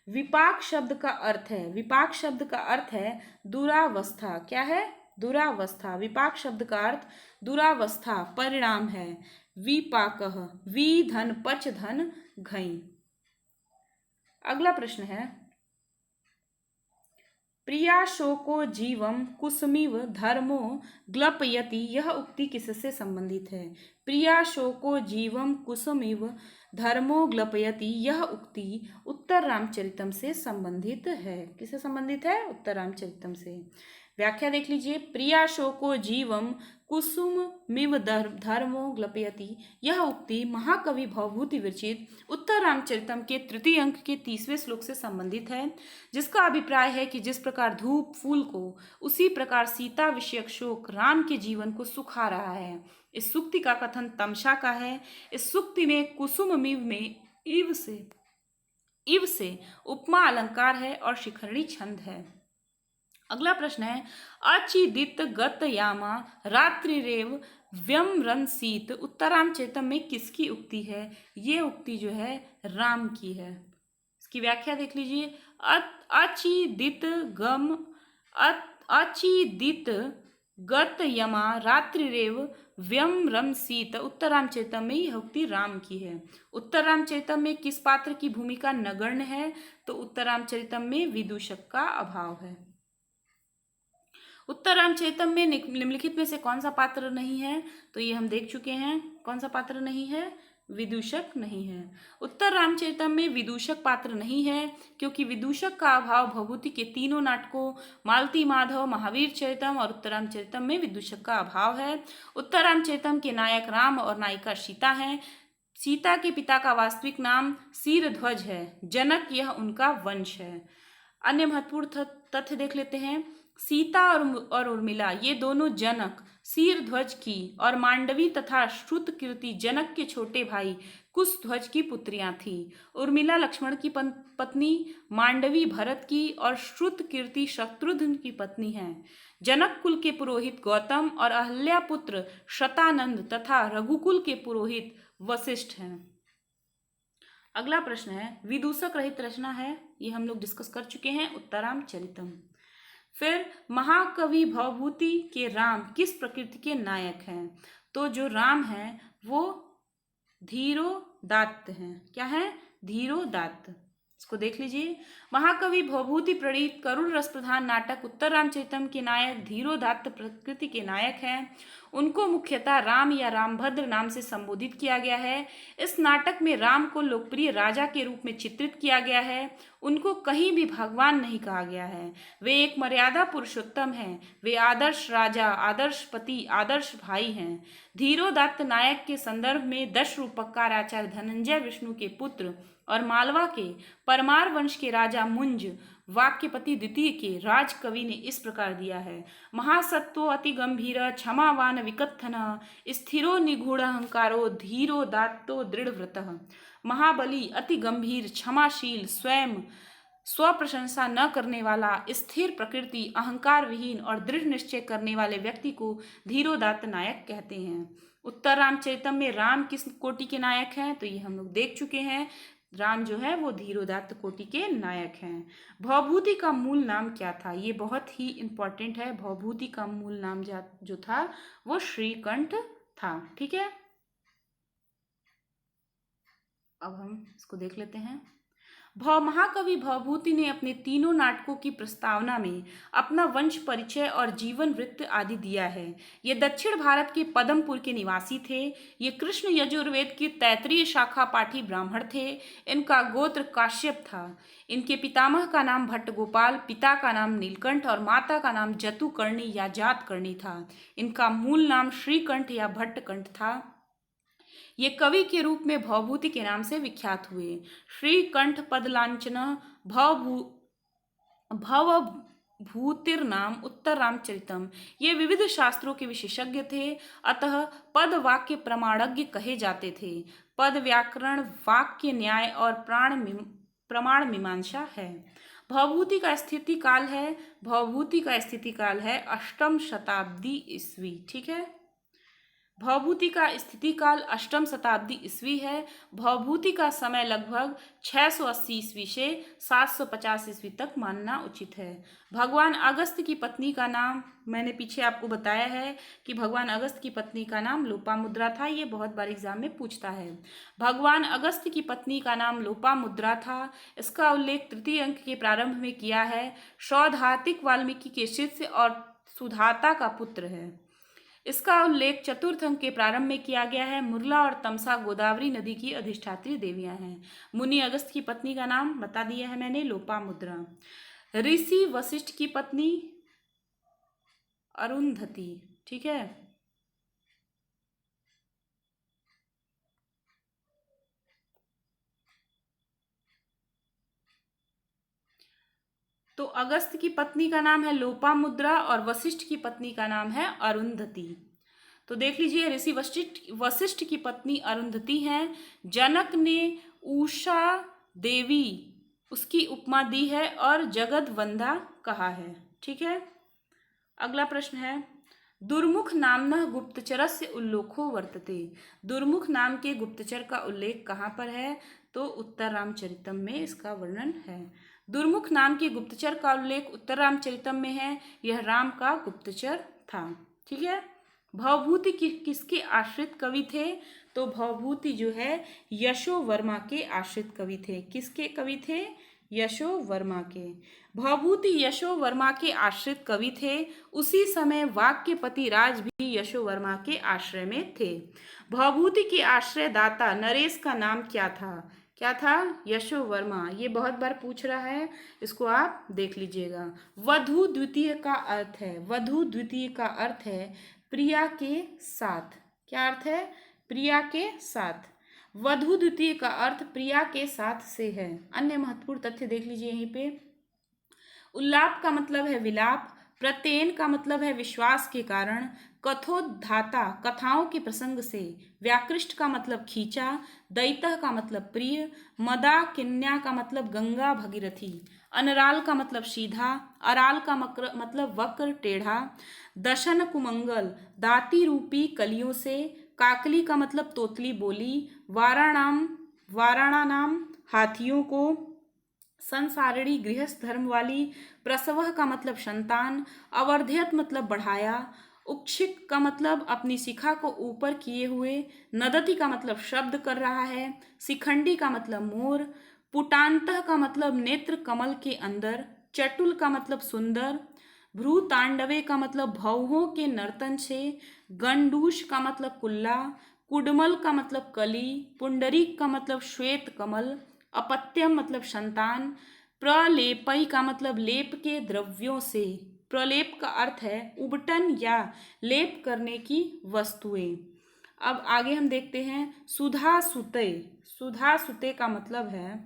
विपाक शब्द का अर्थ है, विपाक शब्द का अर्थ है दुरावस्था। क्या है? दुरावस्था। विपाक शब्द का अर्थ दुरावस्था, परिणाम है। विपाकः वी धन पच धन घई। अगला प्रश्न है, प्रिया शोको जीवम कुसुमिव धर्मो ग्लपयति, यह उक्ति किससे संबंधित है? प्रिया शोको जीवम कुसुमिव धर्मो ग्लपयति, यह उक्ति उत्तर रामचरितम से संबंधित है। किससे संबंधित है? उत्तर रामचरितम से। व्याख्या देख लीजिए। प्रिया शोको जीवम कुसुमिव धर्मो ग्लपयति, यह उक्ति महाकवि भवभूति विरचित उत्तर रामचरितम के तृतीय अंक के 30वें श्लोक से संबंधित है, जिसका अभिप्राय है कि जिस प्रकार धूप फूल को, उसी प्रकार सीता विषयक शोक राम के जीवन को सुखा रहा है। इस सूक्ति का कथन तमसा का है। इस सूक्ति में कुसुमिव में इव से उपमा अलंकार है और शिखरणी छंद है। अगला प्रश्न है, अचिदित गत यामा रात्रिरेव व्यमरंसीत, उत्तरामचरितम में किसकी उक्ति है? ये उक्ति जो है राम की है। इसकी व्याख्या देख लीजिए। अचिदित गत यमा रात्रिरेव व्यमरंसीत, उत्तरामचरितम में यह उक्ति राम की है। उत्तरामचरितम में किस पात्र की भूमिका नगण्य है? तो उत्तरामचरितम में विदूषक का अभाव है। उत्तर रामचरितम में निम्नलिखित में से कौन सा पात्र नहीं है? तो ये हम देख चुके हैं। कौन सा पात्र नहीं है? विदूषक नहीं है। उत्तर रामचरितम में विदूषक पात्र नहीं है क्योंकि विदूषक का अभाव भवभूति के तीनों नाटकों मालती माधव, महावीर चरितम और उत्तर रामचरितम में विदूषक का अभाव है। उत्तर रामचरितम के नायक राम और नायिका सीता हैं। सीता के पिता का वास्तविक नाम शीरध्वज है। जनक यह उनका वंश है। अन्य महत्वपूर्ण तथ्य देख लेते हैं। सीता और उर्मिला ये दोनों जनक शीरध्वज की और मांडवी तथा श्रुतकीर्ति जनक के छोटे भाई कुशध्वज की पुत्रियां थीं। उर्मिला लक्ष्मण की पत्नी, मांडवी भरत की और श्रुतकीर्ति शत्रुघ्न की पत्नी हैं। जनक कुल के पुरोहित गौतम और अहल्या पुत्र शतानंद तथा रघुकुल के पुरोहित वशिष्ठ हैं। अगला प्रश्न है, विदूषक रहित रचना है, ये हम लोग डिस्कस कर चुके हैं, उत्तरामचरितम। फिर महाकवि भवभूति के राम किस प्रकृति के नायक हैं? तो जो राम हैं वो धीरोदात्त हैं। क्या है? धीरोदात्त। इसको देख लीजिए। महाकवि भवभूति प्रणीत करुण रस प्रधान नाटक उत्तर रामचरितम के नायक धीरोदात्त प्रकृति के नायक हैं। उनको मुख्यतः राम या रामभद्र नाम से संबोधित किया गया है। इस नाटक में राम को लोकप्रिय राजा के रूप में चित्रित किया गया है। उनको कहीं भी भगवान नहीं कहा गया है। वे एक मर्यादा पुरुषोत्तम हैं। वे आदर्श राजा, आदर्श पति, आदर्श भाई हैं। धीरोदात्त नायक के संदर्भ में दश रूपकार आचार्य धनंजय विष्णु के पुत्र और मालवा के परमार वंश के राजा मुंज वाक्यपति द्वितीय के राजकवि ने इस प्रकार दिया है। महासत्तो अति गंभीर क्षमावान विकथन स्थिरो निगूढ़ अहंकारो धीरोदात्तो दृढ़व्रतः। महाबली, अति गंभीर, क्षमाशील, स्वयं स्वप्रशंसा न करने वाला, स्थिर प्रकृति, अहंकार विहीन और दृढ़ निश्चय करने वाले व्यक्ति को धीरोदात्त नायक कहते हैं। उत्तर रामचरितम में राम किस कोटि के नायक हैं? तो ये हम लोग देख चुके हैं। राम जो है वो धीरोदात्त कोटि के नायक हैं। भवभूति का मूल नाम क्या था? ये बहुत ही इंपॉर्टेंट है। भवभूति का मूल नाम जो था वो श्रीकंठ था। ठीक है, अब हम इसको देख लेते हैं। महाकवि भवभूति ने अपने तीनों नाटकों की प्रस्तावना में अपना वंश परिचय और जीवन वृत्त आदि दिया है। ये दक्षिण भारत के पदमपुर के निवासी थे। ये कृष्ण यजुर्वेद की तैत्रीय शाखा पाठी ब्राह्मण थे। इनका गोत्र काश्यप था। इनके पितामह का नाम भट्टगोपाल, पिता का नाम नीलकंठ और माता का नाम जतुकर्णी या जातकर्णी था। इनका मूल नाम श्रीकंठ या भट्टकंठ था। ये कवि के रूप में भवभूति के नाम से विख्यात हुए। श्रीकंठ पदलांचन भवभूतिर्नाम उत्तर रामचरितम। ये विविध शास्त्रों के विशेषज्ञ थे, अतः पद वाक्य प्रमाणज्ञ कहे जाते थे। पद व्याकरण, वाक्य न्याय और प्रमाण मीमांसा है। भवभूति का स्थिति काल है 8वीं शताब्दी ईस्वी। ठीक है, भवभूति का स्थिति काल अष्टम शताब्दी ईस्वी है। भवभूति का समय लगभग 680 ईस्वी से 750 ईस्वी तक मानना उचित है। भगवान अगस्त की पत्नी का नाम मैंने पीछे आपको बताया है कि भगवान अगस्त की पत्नी का नाम लोपामुद्रा था। ये बहुत बार एग्जाम में पूछता है। भगवान अगस्त की पत्नी का नाम लोपामुद्रा था। इसका उल्लेख तृतीय अंक के प्रारंभ में किया है। सौधातिक वाल्मीकि के शिष्य और सुधाता का पुत्र है। इसका उल्लेख चतुर्थ अंक के प्रारंभ में किया गया है। मुरला और तमसा गोदावरी नदी की अधिष्ठात्री देवियां हैं। मुनि अगस्त की पत्नी का नाम बता दिया है मैंने, लोपामुद्रा। ऋषि वशिष्ठ की पत्नी अरुंधति, ठीक है। तो अगस्त की पत्नी का नाम है लोपामुद्रा और वशिष्ठ की पत्नी का नाम है अरुंधति। तो देख लीजिए, ऋषि वशिष्ठ की पत्नी अरुंधति हैं। जनक ने उषा देवी उसकी उपमा दी है और जगद वंदा कहा है, ठीक है। अगला प्रश्न है, दुर्मुख नामनः गुप्तचरस्य उल्लेखो वर्तते। दुर्मुख नाम के गुप्तचर का उल्लेख कहाँ पर है? तो उत्तर रामचरितम में इसका वर्णन है। दुर्मुख नाम के गुप्तचर का उल्लेख उत्तर रामचरितम में है। यह राम का गुप्तचर था, ठीक है। भवभूति किसके आश्रित कवि थे? तो भवभूति जो है यशो वर्मा के आश्रित कवि थे। किसके कवि थे? यशो वर्मा के। भवभूति यशो वर्मा के आश्रित कवि थे। उसी समय वाक्यपति राज भी यशो वर्मा के आश्रय में थे। भवभूति के आश्रय दाता नरेश का नाम क्या था? क्या था? यशो वर्मा। ये बहुत बार पूछ रहा है, इसको आप देख लीजिएगा। वधु द्वितीय का अर्थ है, वधु द्वितीय का अर्थ है प्रिया के साथ। क्या अर्थ है? प्रिया के साथ। वधु द्वितीय का अर्थ प्रिया के साथ से है। अन्य महत्वपूर्ण तथ्य देख लीजिए यहीं पे। उल्लाप का मतलब है विलाप। प्रत्ययन का मतलब है विश्वास के कारण। कथोद्धाता कथाओं के प्रसंग से। व्याकृष्ट का मतलब खींचा। दैतः का मतलब प्रिय। मदा किन्या का मतलब गंगा भगीरथी। अनराल का मतलब सीधा। अराल का मतलब वक्र टेढ़ा। दशन कुमंगल दाती रूपी कलियों से। काकली का मतलब तोतली बोली। वाराणा नाम हाथियों को। संसारिणी गृहस्थ धर्म वाली। प्रसवह का मतलब संतान। अवर्ध्यत मतलब बढ़ाया। उक्षिक का मतलब अपनी शिखा को ऊपर किए हुए। नदति का मतलब शब्द कर रहा है। शिखंडी का मतलब मोर। पुटांतः का मतलब नेत्र कमल के अंदर। चटुल का मतलब सुंदर। भ्रू तांडवे का मतलब भौहों के नर्तन से। गंडूष का मतलब कुल्ला। कुडमल का मतलब कली। पुंडरीक का मतलब श्वेत कमल। अपत्यम मतलब संतान। प्रलेपई का मतलब लेप के द्रव्यों से। प्रलेप का अर्थ है उबटन या लेप करने की वस्तुएं। अब आगे हम देखते हैं सुधा सुते। सुधा सुते का मतलब है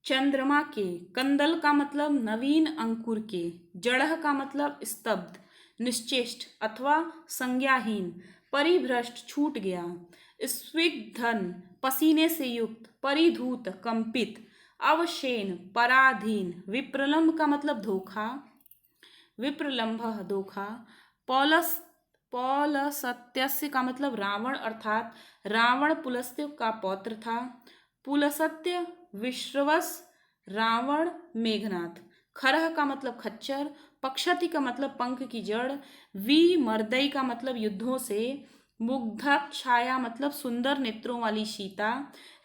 चंद्रमा के। कंदल का मतलब नवीन अंकुर के। जड़ह का मतलब स्तब्ध, निश्चेष्ट अथवा संज्ञाहीन। परिभ्रष्ट छूट गया। स्विग्धन पसीने से युक्त। परिधूत कंपित। अवशेन पराधीन। विप्रलंब का मतलब धोखा। विप्रलंभ धोखा। पौलस पौलसत्यस्य का मतलब रावण, अर्थात रावण पुलस्त्य का पौत्र था। पुलसत्य विश्रवस रावण मेघनाथ। खरह का मतलब खच्चर। पक्षति का मतलब पंख की जड़। विमर्दई का मतलब युद्धों से। मुग्धक छाया मतलब सुंदर नेत्रों वाली सीता।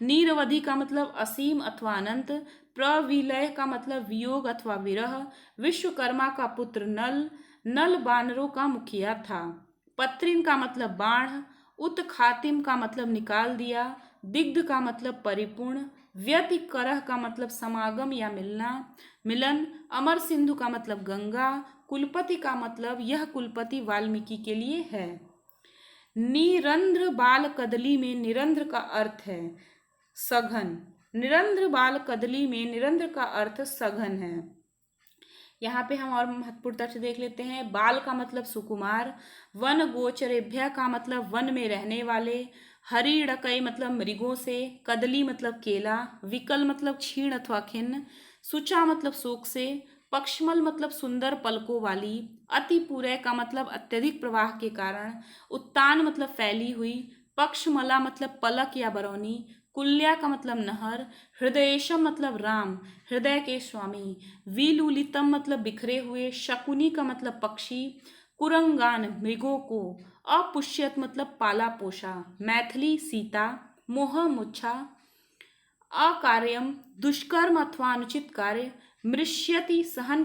नीरवधि का मतलब असीम अथवा अनंत। प्रविलय का मतलब वियोग अथवा विरह। विश्वकर्मा का पुत्र नल। नल बानरों का मुखिया था। पत्रिन का मतलब बाण। उत्खातिम का मतलब निकाल दिया। दिग्ध का मतलब परिपूर्ण। व्यतिकरह का मतलब समागम या मिलना, मिलन। अमर सिंधु का मतलब गंगा। कुलपति का मतलब यह कुलपति वाल्मीकि के लिए है। निरंध्र बाल कदली में निरंध्र का अर्थ है सघन। निरंध्र बाल कदली में निरंध्र का अर्थ सघन है। यहाँ पे हम और महत्वपूर्ण तथ्य देख लेते हैं। बाल का मतलब सुकुमार। वन गोचरेभ्य का मतलब वन में रहने वाले। हरिणकई मतलब मृगों से। कदली मतलब केला। विकल मतलब क्षीण अथवा खिन्न। सुचा मतलब शोक से। पक्षमल मतलब सुंदर पलकों वाली, अतिपूरय का मतलब अत्यधिक प्रवाह के कारण, उत्तान मतलब फैली हुई, पक्षमला मतलब पलक या बरौनी, कुल्या का मतलब नहर, हृदयेशम मतलब राम, हृदय के स्वामी, विलुलितम मतलब बिखरे हुए, शकुनी का मतलब पक्षी, कुरंगान मृगों को, अपुष्यत मतलब पाला पोषा, मैथिली सीता, मोह मुच्छा, अकार्यम दुष्कर्म अथवा अनुचित कार्य, मृष्यति सहन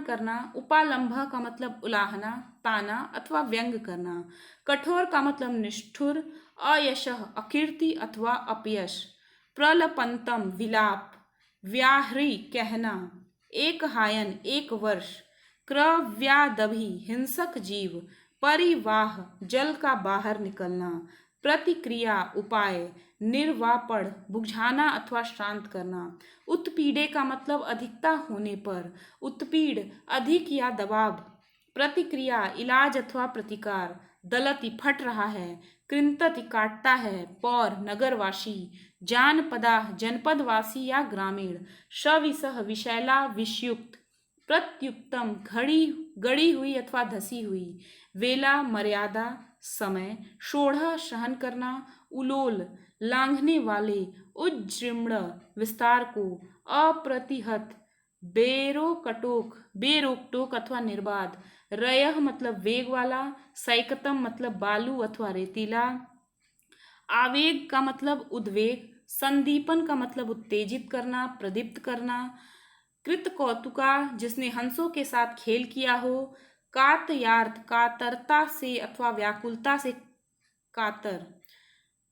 करना, उपालंभ का मतलब उलाहना, ताना अथवा व्यंग करना, कठोर का मतलब निष्ठुर, अयशः अकीर्ति अथवा अपयश, प्रलपंतम विलाप, व्याहृ कहना, एक हायन एक वर्ष, क्रव्यादभि हिंसक जीव, परिवाह जल का बाहर निकलना, प्रतिक्रिया उपाय, निर्वापण बुझाना अथवा शांत करना, उत्पीड़े का मतलब अधिकता होने पर, उत्पीड़ अधिक या दबाव, प्रतिक्रिया इलाज अथवा प्रतिकार, दलति फट रहा है, कृंतति काटता है, पौर नगरवासी, जानपदा जनपदवासी या ग्रामीण, शविसह विशैला विषयुक्त, प्रत्युत्तम गड़ी हुई अथवा धसी हुई, वेला मर्यादा समय, शोढ़ सहन करना, उलोल लांघने वाले, उज्जृंभ विस्तार को, अप्रतिहत बेरोक टोक अथवा निर्बाध, रयः मतलब वेग वाला, सैकतम मतलब बालू अथवा रेतीला, आवेग का मतलब उद्वेग, संदीपन का मतलब उत्तेजित करना प्रदीप्त करना, कृत कौतुका जिसने हंसों के साथ खेल किया हो, कातयार्थ कातरता से अथवा व्याकुलता से कातर,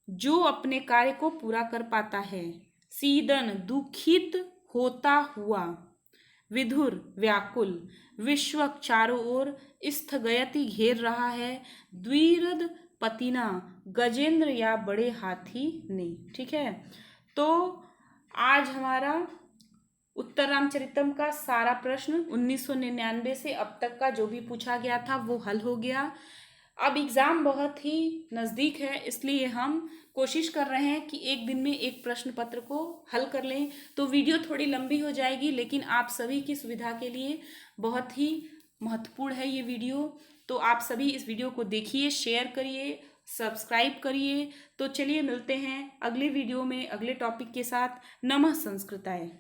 जो अपने कार्य को पूरा कर पाता है, सीदन दुखित होता हुआ, विधुर व्याकुल, विश्वक चारों ओर, स्थगयति घेर रहा है, द्विरद पतिना गजेंद्र या बड़े हाथी ने। ठीक है, तो आज हमारा उत्तर रामचरितम का सारा प्रश्न 1999 से अब तक का जो भी पूछा गया था वो हल हो गया। अब एग्ज़ाम बहुत ही नज़दीक है, इसलिए हम कोशिश कर रहे हैं कि एक दिन में एक प्रश्न पत्र को हल कर लें। तो वीडियो थोड़ी लंबी हो जाएगी, लेकिन आप सभी की सुविधा के लिए बहुत ही महत्वपूर्ण है ये वीडियो। तो आप सभी इस वीडियो को देखिए, शेयर करिए, सब्सक्राइब करिए। तो चलिए मिलते हैं अगले वीडियो में अगले टॉपिक के साथ। नमः संस्कृताय।